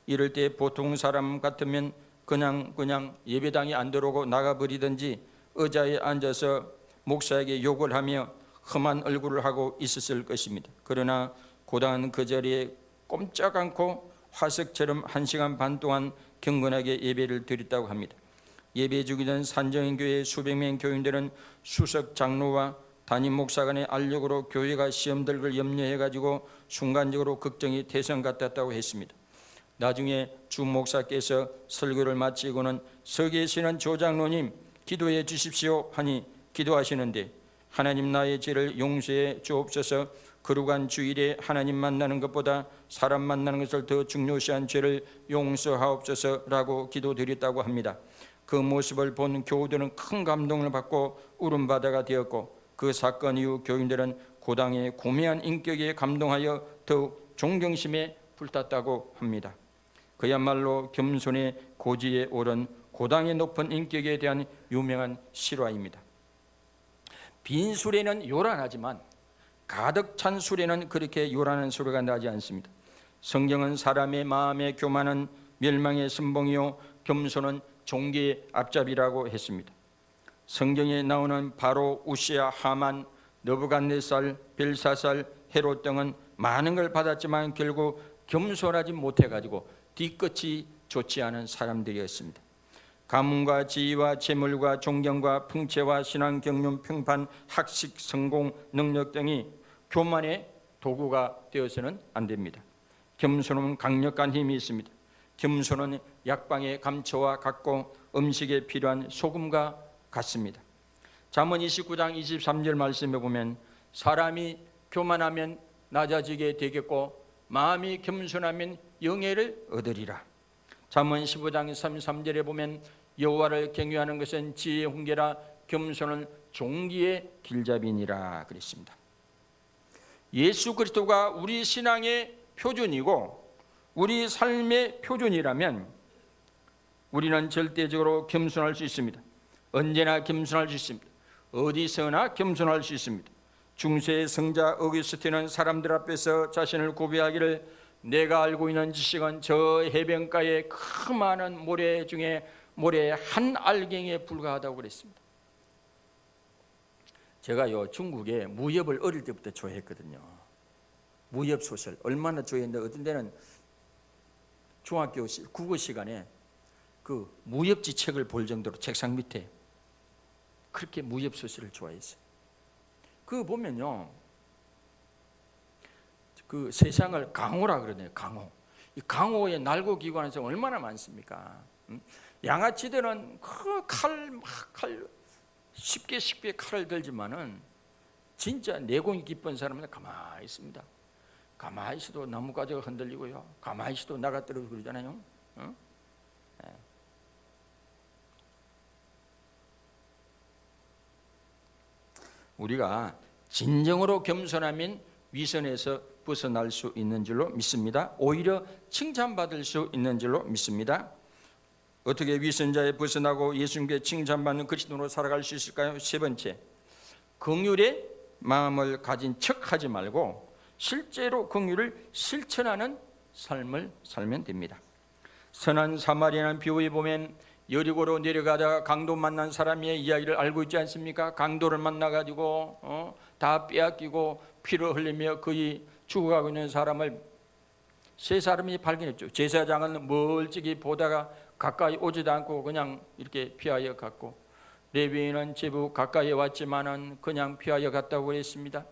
이럴 때 보통 사람 같으면 그냥 예배당에 안 들어오고 나가버리든지 의자에 앉아서 목사에게 욕을 하며 험한 얼굴을 하고 있었을 것입니다. 그러나 고당은 그 자리에 꼼짝 않고 화석처럼 1시간 반 동안 경건하게 예배를 드렸다고 합니다. 예배 중이던 산정교회 수백 명 교인들은 수석 장로와 담임 목사 간의 알력으로 교회가 시험될 걸 염려해가지고 순간적으로 걱정이 태성 같았다고 했습니다. 나중에 주 목사께서 설교를 마치고는 서 계시는 조장로님 기도해 주십시오 하니 기도하시는데 하나님 나의 죄를 용서해 주옵소서. 거룩한 주일에 하나님 만나는 것보다 사람 만나는 것을 더 중요시한 죄를 용서하옵소서라고 기도드렸다고 합니다. 그 모습을 본 교우들은 큰 감동을 받고 울음바다가 되었고 그 사건 이후 교인들은 고당의 고매한 인격에 감동하여 더욱 존경심에 불탔다고 합니다. 그야말로 겸손의 고지에 오른 고당의 높은 인격에 대한 유명한 실화입니다. 빈 술에는 요란하지만 가득 찬 술에는 그렇게 요란한 소리가 나지 않습니다. 성경은 사람의 마음에 교만은 멸망의 선봉이요 겸손은 종기의 앞잡이라고 했습니다. 성경에 나오는 바로, 우시야, 하만, 느부갓네살, 벨사살, 헤롯 등은 많은 걸 받았지만 결국 겸손하지 못해가지고 뒤끝이 좋지 않은 사람들이었습니다. 가문과 지위와 재물과 존경과 풍채와 신앙, 경륜, 평판, 학식, 성공, 능력 등이 교만의 도구가 되어서는 안 됩니다. 겸손은 강력한 힘이 있습니다. 겸손은 약방의 감초와 같고 음식에 필요한 소금과 같습니다. 잠언 29장 23절 말씀에 보면 사람이 교만하면 낮아지게 되겠고 마음이 겸손하면 영예를 얻으리라. 잠언 15장 33절에 보면 여호와를 경외하는 것은 지혜의 훈계라 겸손은 종기의 길잡이니라 그랬습니다. 예수 그리스도가 우리 신앙의 표준이고 우리 삶의 표준이라면 우리는 절대적으로 겸손할 수 있습니다. 언제나 겸손할 수 있습니다. 어디서나 겸손할 수 있습니다. 중세의 성자 어거스틴은 사람들 앞에서 자신을 고백하기를 내가 알고 있는 지식은 저 해변가의 그 많은 모래 중에 모래의 한 알갱이에 불과하다고 그랬습니다. 제가요 중국에 무협을 어릴 때부터 좋아했거든요. 무협 소설 얼마나 좋아했는데 어떤 때는 중학교 국어 시간에 그 무협지 책을 볼 정도로 책상 밑에 그렇게 무협 소설을 좋아했어요. 그거 보면요 그 세상을 강호라 그러네요. 강호. 이 강호의 날고 기관에서 얼마나 많습니까? 양아치들은 그 칼 쉽게 칼을 들지만은 진짜 내공이 깊은 사람은 가만히 있습니다. 가만히 있어도 나뭇가지가 흔들리고요. 가만히 있어도 나가 떨어지고 그러잖아요. 네. 우리가 진정으로 겸손하면 위선에서 벗어날 수 있는 줄로 믿습니다. 오히려 칭찬받을 수 있는 줄로 믿습니다. 어떻게 위선자에 벗어나고 예수님께 칭찬받는 그리스도로 살아갈 수 있을까요? 세 번째, 긍휼의 마음을 가진 척하지 말고 실제로 긍휼을 실천하는 삶을 살면 됩니다. 선한 사마리아는 비유에 보면 여리고로 내려가다가 강도 만난 사람의 이야기를 알고 있지 않습니까? 강도를 만나가지고 다 빼앗기고 피를 흘리며 거의 죽어가고 있는 사람을 세 사람이 발견했죠. 제사장은 멀찍이 보다가 가까이 오지도 않고 그냥 이렇게 피하여 갔고, 레위인은 제법 가까이 왔지만은 그냥 피하여 갔다고 했습니다.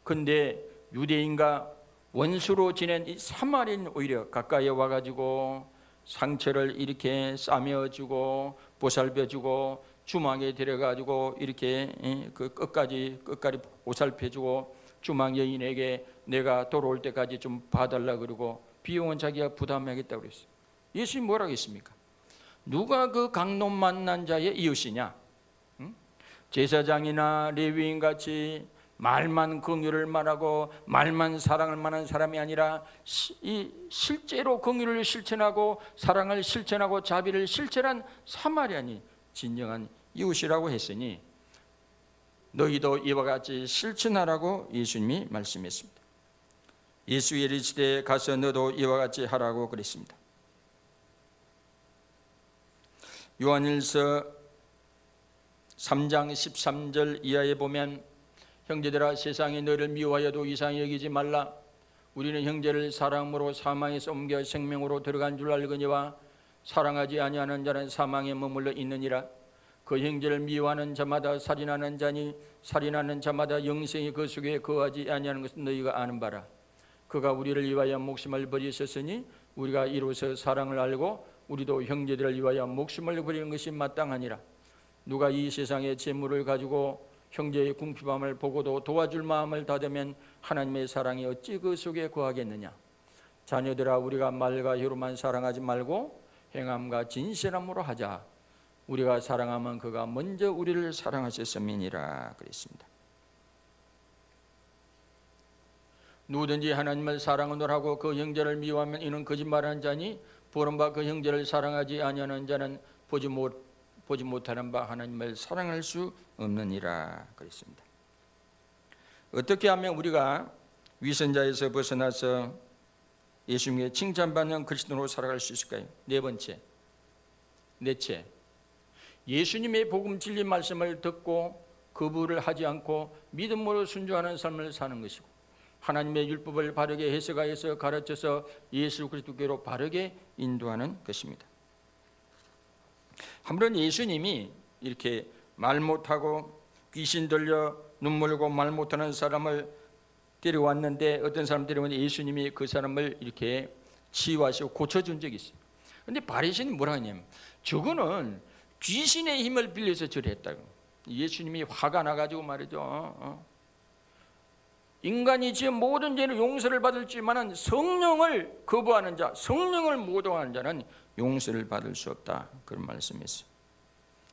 근데 유대인과 원수로 지낸 이 사마리아는 오히려 가까이 와가지고 상처를 이렇게 싸매어주고 보살펴주고 주막에 데려가지고 이렇게 그 끝까지 보살펴주고 주막 여인에게 내가 돌아올 때까지 좀 봐달라 그러고 비용은 자기가 부담하겠다고 그랬어요. 예수님 뭐라고 했습니까? 누가 그 강도 만난 자의 이웃이냐? 제사장이나 레위인 같이 말만 긍휼을 말하고 말만 사랑을 말하는 사람이 아니라 실제로 긍휼을 실천하고 사랑을 실천하고 자비를 실천한 사마리아인이 진정한 이웃이라고 했으니 너희도 이와 같이 실천하라고 예수님이 말씀했습니다. 예수 이르시되 가서 너도 이와 같이 하라고 그랬습니다. 요한일서 3장 13절 이하에 보면 형제들아 세상이 너를 미워하여도 이상히 여기지 말라. 우리는 형제를 사랑으로 사망에서 옮겨 생명으로 들어간 줄 알거니와 사랑하지 아니하는 자는 사망에 머물러 있느니라. 그 형제를 미워하는 자마다 살인하는 자니 살인하는 자마다 영생이 그 속에 거하지 아니하는 것은 너희가 아는 바라. 그가 우리를 위하여 목숨을 버리셨으니 우리가 이로써 사랑을 알고 우리도 형제들을 위하여 목숨을 버리는 것이 마땅하니라. 누가 이 세상의 재물을 가지고 형제의 궁핍함을 보고도 도와줄 마음을 닫으면 하나님의 사랑이 어찌 그 속에 거하겠느냐. 자녀들아 우리가 말과 혀로만 사랑하지 말고 행함과 진실함으로 하자. 우리가 사랑하면 그가 먼저 우리를 사랑하셨음이니라 그랬습니다. 누구든지 하나님을 사랑을 하고 그 형제를 미워하면 이는 거짓말하는 자니 보는 바 그 형제를 사랑하지 아니하는 자는 보지 못하는 바 하나님을 사랑할 수 없느니라 그랬습니다. 어떻게 하면 우리가 위선자에서 벗어나서 예수님의 칭찬받는 그리스도로 살아갈 수 있을까요? 넷째, 예수님의 복음 진리 말씀을 듣고 거부를 하지 않고 믿음으로 순종하는 삶을 사는 것이고, 하나님의 율법을 바르게 해석하여서 가르쳐서 예수 그리스도께로 바르게 인도하는 것입니다. 한번 예수님이 이렇게 말 못하고 귀신 들려 눈물고 말 못하는 사람을 데려왔는데, 어떤 사람 데려왔는데 예수님이 그 사람을 이렇게 치유하시고 고쳐준 적이 있어요. 그런데 바리새인이 뭐라 하냐면 저거는 귀신의 힘을 빌려서 저랬다고. 예수님이 화가 나가지고 말이죠. 인간이 지은 모든 죄는 용서를 받을지만은 성령을 거부하는 자, 성령을 모독하는 자는 용서를 받을 수 없다, 그런 말씀이었어요.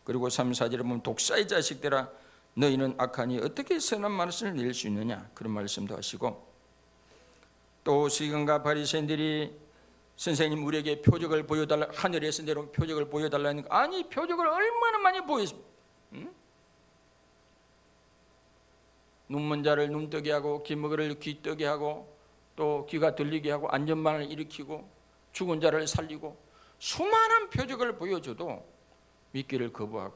그리고 3, 4절에 보면 독사의 자식들아 너희는 악하니 어떻게 선한 말씀을 낼 수 있느냐, 그런 말씀도 하시고, 또 서기관과 바리새인들이 선생님 우리에게 표적을 보여달라, 하늘에서 내려온 표적을 보여달라니까, 아니 표적을 얼마나 많이 보였습니까? 눈먼 자를 눈뜨게 하고 귀먹이를 귀뜨게 하고 또 귀가 들리게 하고 안전망을 일으키고 죽은 자를 살리고 수많은 표적을 보여줘도 믿기를 거부하고,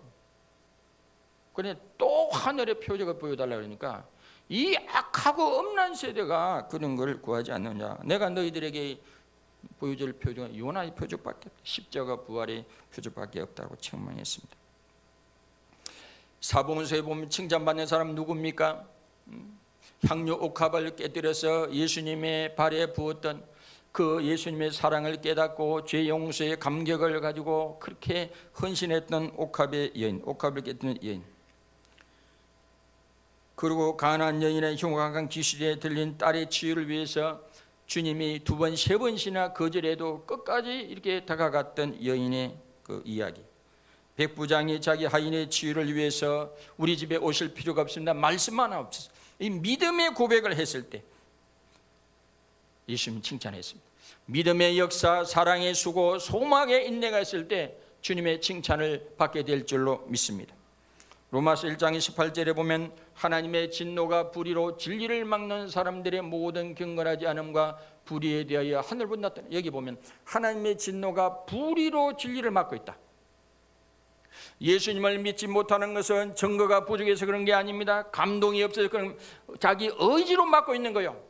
그런데 또 하늘의 표적을 보여달라 그러니까 이 악하고 엄난 세대가 그런 걸 구하지 않느냐. 내가 너희들에게 보여줄 표적은 요나의 표적밖에 없다, 십자가 부활의 표적밖에 없다고 책망했습니다. 사복음서에 보면 칭찬받는 사람 누굽니까? 향유 옥합을 깨뜨려서 예수님의 발에 부었던 그 예수님의 사랑을 깨닫고 죄 용서의 감격을 가지고 그렇게 헌신했던 옥합의 여인, 옥합을 깨뜨린 여인. 그리고 가나안 여인의 흉악한 기술에 들린 딸의 치유를 위해서 주님이 2번, 3번씩이나 거절해도 끝까지 이렇게 다가갔던 여인의 그 이야기. 백부장이 자기 하인의 치유를 위해서 우리 집에 오실 필요가 없습니다, 말씀 하나 없었어요. 이 믿음의 고백을 했을 때 예수님이 칭찬했습니다. 믿음의 역사, 사랑의 수고, 소망의 인내가 있을 때 주님의 칭찬을 받게 될 줄로 믿습니다. 로마서 1장 28절에 보면 하나님의 진노가 불의로 진리를 막는 사람들의 모든 경건하지 않음과 불의에 대하여 하늘보다 낫다. 여기 보면 하나님의 진노가 불의로 진리를 막고 있다. 예수님을 믿지 못하는 것은 증거가 부족해서 그런 게 아닙니다. 감동이 없어서 그런, 자기 의지로 막고 있는 거예요.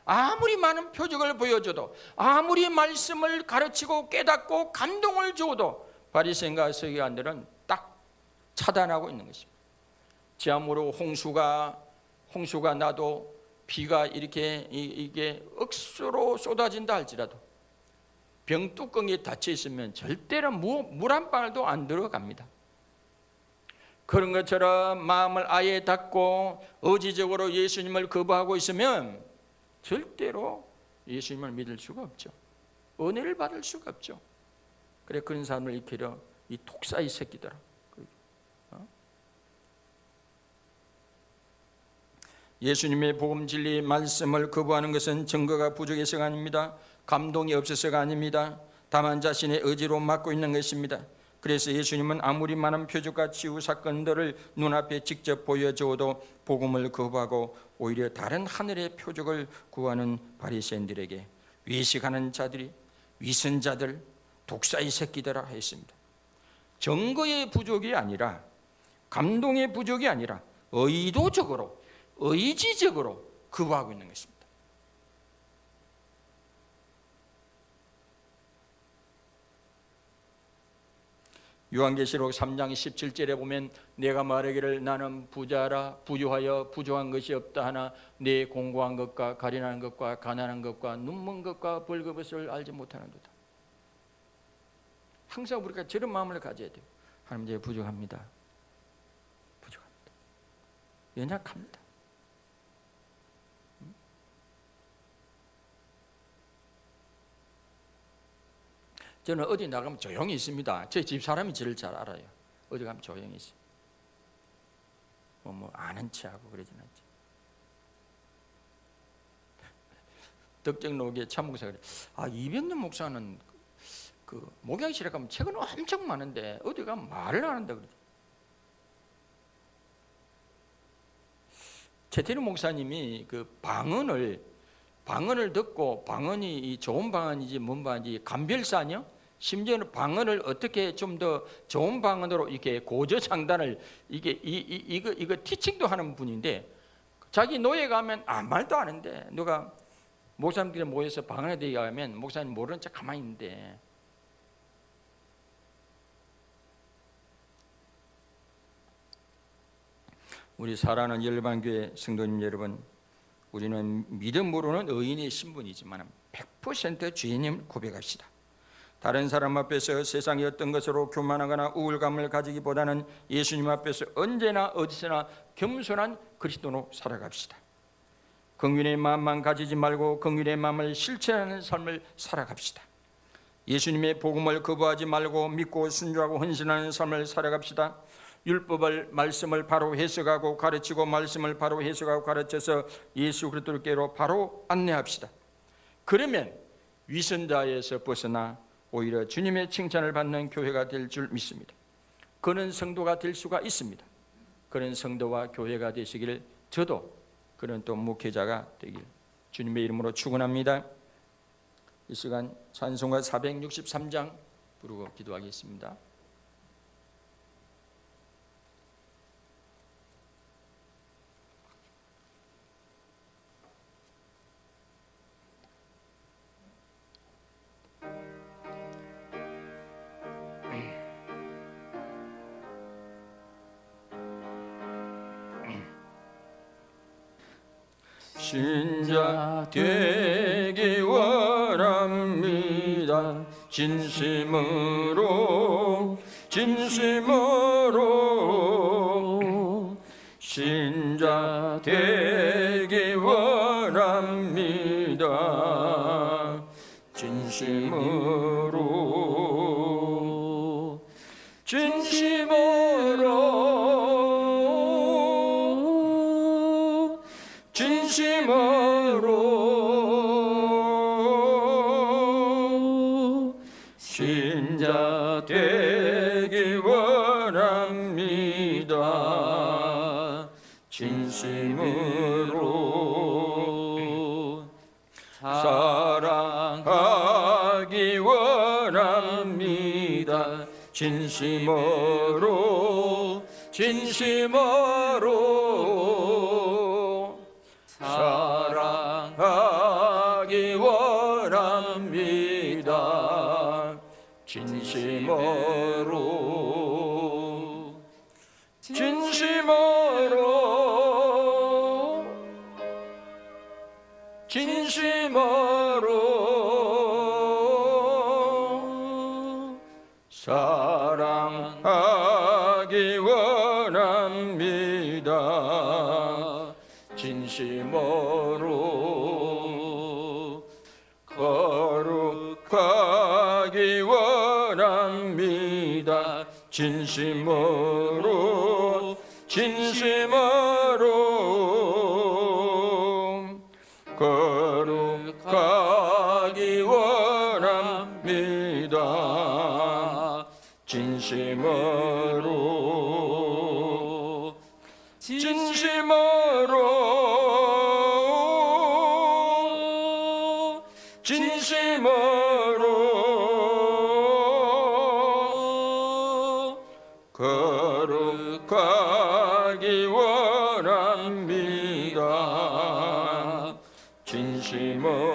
아무리 많은 표적을 보여줘도, 아무리 말씀을 가르치고 깨닫고 감동을 줘도 바리새인과 서기관들은 딱 차단하고 있는 것입니다. 지하물로 홍수가 나도 비가 이게 억수로 쏟아진다 할지라도 병뚜껑이 닫혀 있으면 절대로 물 한 방울도 안 들어갑니다. 그런 것처럼 마음을 아예 닫고 의지적으로 예수님을 거부하고 있으면 절대로 예수님을 믿을 수가 없죠. 은혜를 받을 수가 없죠. 그래, 그런 사람을 일으키려 이 독사의 새끼들아. 예수님의 복음 진리 말씀을 거부하는 것은 증거가 부족해서가 아닙니다. 감동이 없어서가 아닙니다. 다만 자신의 의지로 막고 있는 것입니다. 그래서 예수님은 아무리 많은 표적과 치유 사건들을 눈앞에 직접 보여주어도 복음을 거부하고 오히려 다른 하늘의 표적을 구하는 바리새인들에게 외식하는 자들이 위선자들, 독사의 새끼들아 했습니다. 증거의 부족이 아니라, 감동의 부족이 아니라 의도적으로, 의지적으로 거부하고 있는 것입니다. 요한계시록 3장 17절에 보면 내가 말하기를 나는 부자라 부유하여 부족한 것이 없다 하나 내 공고한 것과 가련한 것과 가난한 것과 눈먼 것과 벌거벗을 알지 못하는도다. 항상 우리가 저런 마음을 가져야 돼요. 하나님, 제가 부족합니다. 연약합니다. 저는 어디 나가면 조용히 있습니다. 제 집 사람이 저를 잘 알아요. 어디 가면 조용히 있어요. 뭐 아는 체하고 그러진 않죠. 덕정로교의 참목사가 그래. 200년 목사는 그 목양실에 가면 책은 엄청 많은데 어디 가면 말을 안 한다 그러죠. 최태리 목사님이 그 방언을 듣고 방언이 이 좋은 방언인지 뭔 방언인지 감별사냐? 심지어는 방언을 어떻게 좀 더 좋은 방언으로 이렇게 고저장단을 이거 티칭도 하는 분인데 자기 노예 가면 말도 안 하는데 누가 목사님들이 모여서 방언에 대해 하면 목사님 모르는 척 가만히 있는데 우리 사랑하는 열방교회 성도님 여러분, 우리는 믿음으로는 의인의 신분이지만 100% 주인님을 고백합시다. 다른 사람 앞에서 세상의 어떤 것으로 교만하거나 우울감을 가지기보다는 예수님 앞에서 언제나 어디서나 겸손한 그리스도로 살아갑시다. 긍휼의 마음만 가지지 말고 긍휼의 마음을 실천하는 삶을 살아갑시다. 예수님의 복음을 거부하지 말고 믿고 순종하고 헌신하는 삶을 살아갑시다. 율법을 말씀을 바로 해석하고 가르치고 말씀을 바로 해석하고 가르쳐서 예수 그리스도께로 바로 안내합시다. 그러면 위선자에서 벗어나 오히려 주님의 칭찬을 받는 교회가 될 줄 믿습니다. 그런 성도가 될 수가 있습니다. 그런 성도와 교회가 되시기를 저도 그런 또 목회자가 되길 주님의 이름으로 축원합니다. 이 시간 찬송가 463장 부르고 기도하겠습니다. 신자 되기 원합니다. 진심으로 신자 되기 원합니다. 진심으로 신자 되기 원합니다. 진심으로 사랑하기 원합니다. 진심으로 진심으로 사랑하기 원합니다. 진심으로 진심으로 진심으로 사랑하기 원합니다. 진심으로 거룩하기 원합니다. 진심으로 진심으로 거룩하기 원합니다. 진심으로 진심으로 진심으로 거룩하기 원합니다. 진심으로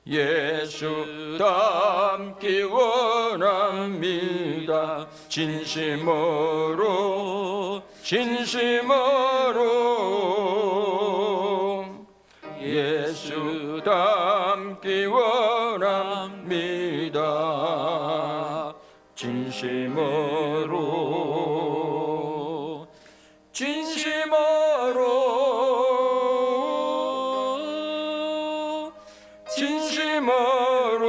예수 닮기 원합니다. 진심으로 진심으로 예수 닮기 원합니다. 진심으로 진심으로 진심으로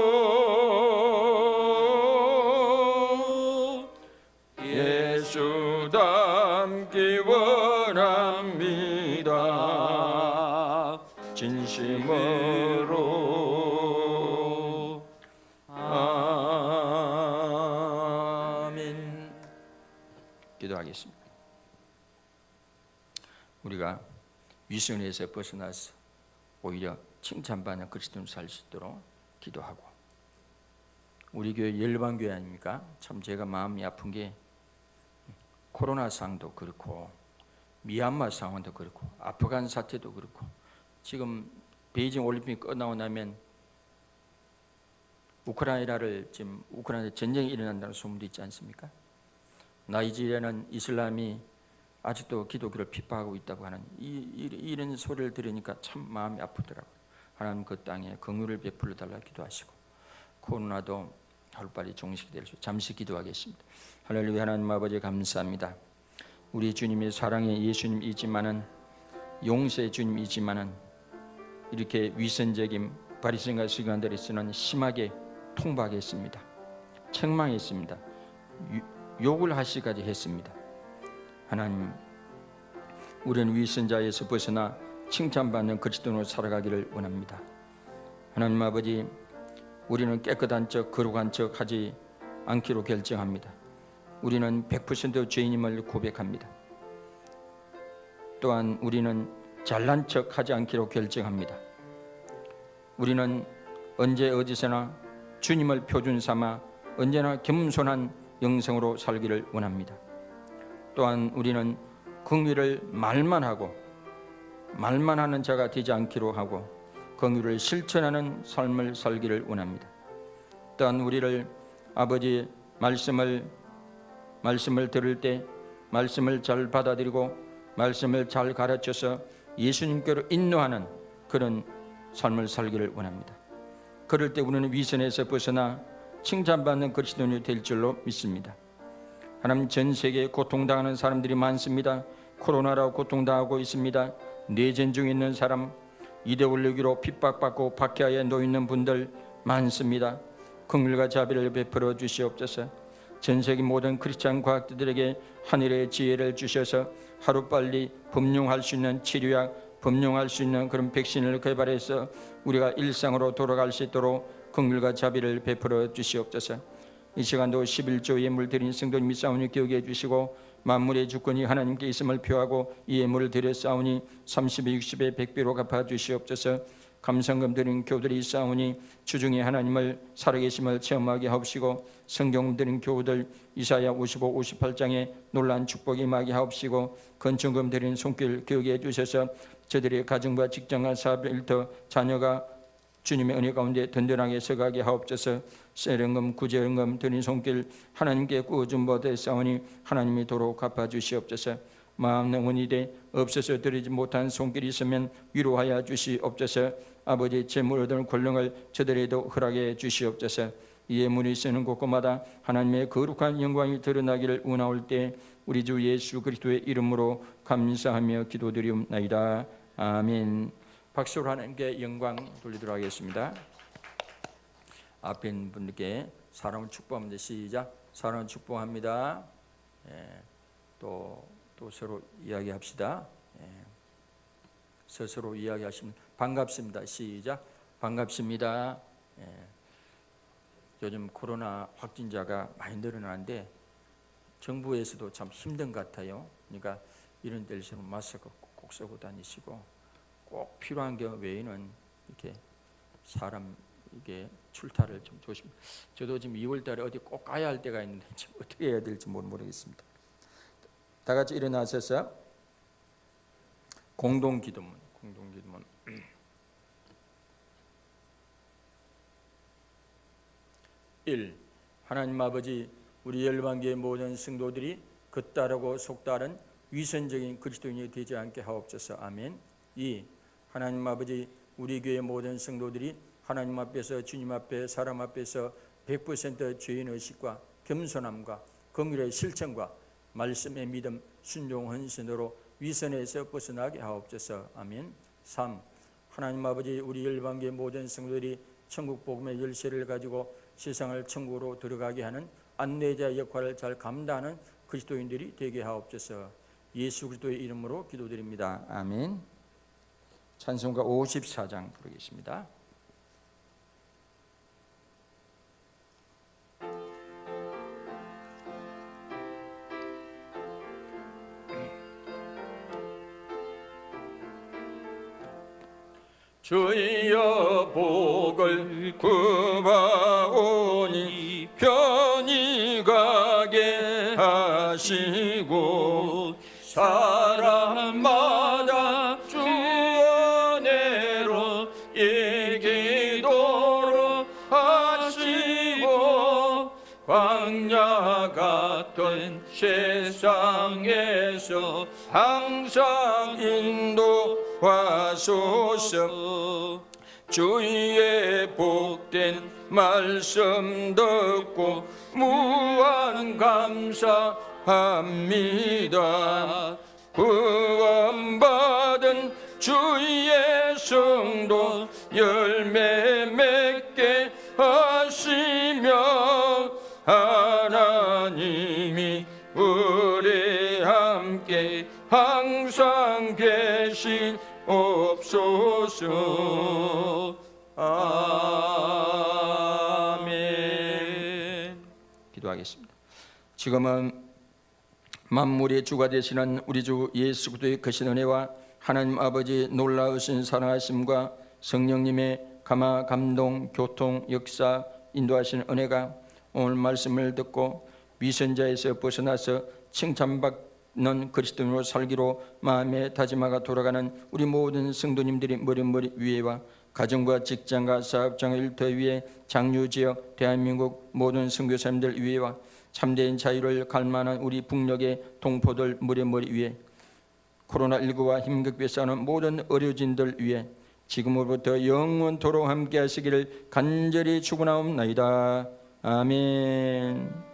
예수 닮기 원합니다. 진심으로 아멘. 기도하겠습니다. 우리가 위선에서 벗어나서 오히려 칭찬받는 그리스도인으로 살 수 있도록 기도하고, 우리 교회 열방교회 아닙니까? 참 제가 마음이 아픈 게 코로나 상황도 그렇고 미얀마 상황도 그렇고 아프간 사태도 그렇고, 지금 베이징 올림픽 끝나고 나면 우크라이나를 지금 우크라이나 전쟁이 일어난다는 소문도 있지 않습니까? 나이지리아는 이슬람이 아직도 기독교를 핍박하고 있다고 하는 이런 소리를 들으니까 참 마음이 아프더라고요. 하나님 그 땅에 긍휼을 베풀어 달라 기도하시고, 코로나도 하루빨리 종식이 될 수 있도록 잠시 기도하겠습니다. 할렐루야. 하나님 아버지 감사합니다. 우리 주님이 사랑의 예수님이지만은, 용서의 주님이지만은, 이렇게 위선적인 바리새인과 서기관들에서는 심하게 통박했습니다. 책망했습니다. 욕을 하시기까지 했습니다. 하나님, 우리는 위선자에서 벗어나 칭찬받는 그리스도인으로 살아가기를 원합니다. 하나님 아버지, 우리는 깨끗한 척 거룩한 척 하지 않기로 결정합니다. 우리는 100% 죄인임을 고백합니다. 또한 우리는 잘난 척 하지 않기로 결정합니다. 우리는 언제 어디서나 주님을 표준 삼아 언제나 겸손한 영성으로 살기를 원합니다. 또한 우리는 긍휼을 말만 하고 말만 하는 자가 되지 않기로 하고 긍휼을 실천하는 삶을 살기를 원합니다. 또한 우리를 아버지 말씀을 들을 때 말씀을 잘 받아들이고 말씀을 잘 가르쳐서 예수님께로 인도하는 그런 삶을 살기를 원합니다. 그럴 때 우리는 위선에서 벗어나 칭찬받는 그리스도인이 될 줄로 믿습니다. 하나님, 전 세계에 고통당하는 사람들이 많습니다. 코로나로 고통당하고 있습니다. 내전 중에 있는 사람, 이데올로기로 핍박받고 박해하에 놓이는 분들 많습니다. 긍휼과 자비를 베풀어 주시옵소서. 전 세계 모든 크리스찬 과학자들에게 하늘의 지혜를 주셔서 하루빨리 범용할 수 있는 치료약, 범용할 수 있는 그런 백신을 개발해서 우리가 일상으로 돌아갈 수 있도록 긍휼과 자비를 베풀어 주시옵소서. 이 시간도 11조 예물 드린 성도님이 싸우니 기억해 주시고 만물의 주권이 하나님께 있음을 표하고 이 예물을 드려 싸우니 30에 60에 100배로 갚아 주시옵소서. 감성금 드린 교우들이 싸우니 주중에 하나님을 살아계심을 체험하게 하옵시고 성경 드린 교우들 이사야 55, 58장에 놀란 축복이 임하게 하옵시고 건축금 드린 손길 기억해 주셔서 저들의 가정과 직장과 사업 일터 자녀가 주님의 은혜 가운데 든든하게 서가게 하옵소서. 세령금 구제연금 드린 손길 하나님께 꾸어준 바되 싸우니 하나님이 도로 갚아주시옵소서. 마음 영원히 돼 없어서 드리지 못한 손길이 있으면 위로하여 주시옵소서. 아버지 재물 얻은 권능을 저들에도 허락해 주시옵소서. 이 예물이 쓰는 곳곳마다 하나님의 거룩한 영광이 드러나기를 원하올 때 우리 주 예수 그리스도의 이름으로 감사하며 기도드리옵나이다. 아멘. 박수로 하나님께 영광 돌리도록 하겠습니다. 앞에 있는 분들께 사랑을 축복합니다. 시작. 사랑을 축복합니다. 또 서로 이야기합시다. 스스로 이야기하시면 반갑습니다. 시작. 반갑습니다. 요즘 코로나 확진자가 많이 늘어나는데 정부에서도 참 힘든 것 같아요. 그러니까 이런 데일수록 마스크 꼭 쓰고 다니시고 꼭 필요한 게 외에는 이렇게 사람 이게 출타를 좀 조심. 저도 지금 2월달에 어디 꼭 가야 할 때가 있는데 지금 어떻게 해야 될지 모르겠습니다. 다 같이 일어나셔서 공동기도문. 1. 하나님 아버지, 우리 열방교회 모든 성도들이 겉다르고 속다른 위선적인 그리스도인이 되지 않게 하옵소서. 아멘. 2. 하나님 아버지, 우리 교회 모든 성도들이 하나님 앞에서 주님 앞에 사람 앞에서 100% 죄인의식과 겸손함과 긍휼의 실천과 말씀의 믿음, 순종 헌신으로 위선에서 벗어나게 하옵소서. 아멘. 3. 하나님 아버지, 우리 열방교회 모든 성도들이 천국 복음의 열쇠를 가지고 세상을 천국으로 들어가게 하는 안내자 역할을 잘 감당하는 그리스도인들이 되게 하옵소서. 예수 그리스도의 이름으로 기도드립니다. 아멘. 찬송가 54장 부르겠습니다. 주여 복을 구하오니 편히 가게 하시고 사람마다 주 은혜로 이기도록 하시고 광야 같은 세상에서 항상 인도하소서. 주의 복된 말씀 듣고 무한 감사합니다. 구원받은 주의 성도 열매 맺게 하시며 하나님이 우리 함께 항상 계시옵소서. 아멘. 기도하겠습니다. 지금은 만물의 주가 되시는 우리 주 예수 그리스도의 크신 은혜와 하나님 아버지 놀라우신 사랑하심과 성령님의 감화, 감동, 교통, 역사, 인도하시는 은혜가 오늘 말씀을 듣고 위선자에서 벗어나서 칭찬받는 그리스도인으로 살기로 마음의 다짐하가 돌아가는 우리 모든 성도님들이 머리 위에와 가정과 직장과 사업장 일터 위에 장유지역 대한민국 모든 선교사님들 위에와 참된 자유를 갈망하는 우리 북녘의 동포들 머리 위에 코로나19와 힘겹게 싸우는 모든 의료진들 위에 지금으로부터 영원토록 함께 하시기를 간절히 축원하옵나이다. 아멘.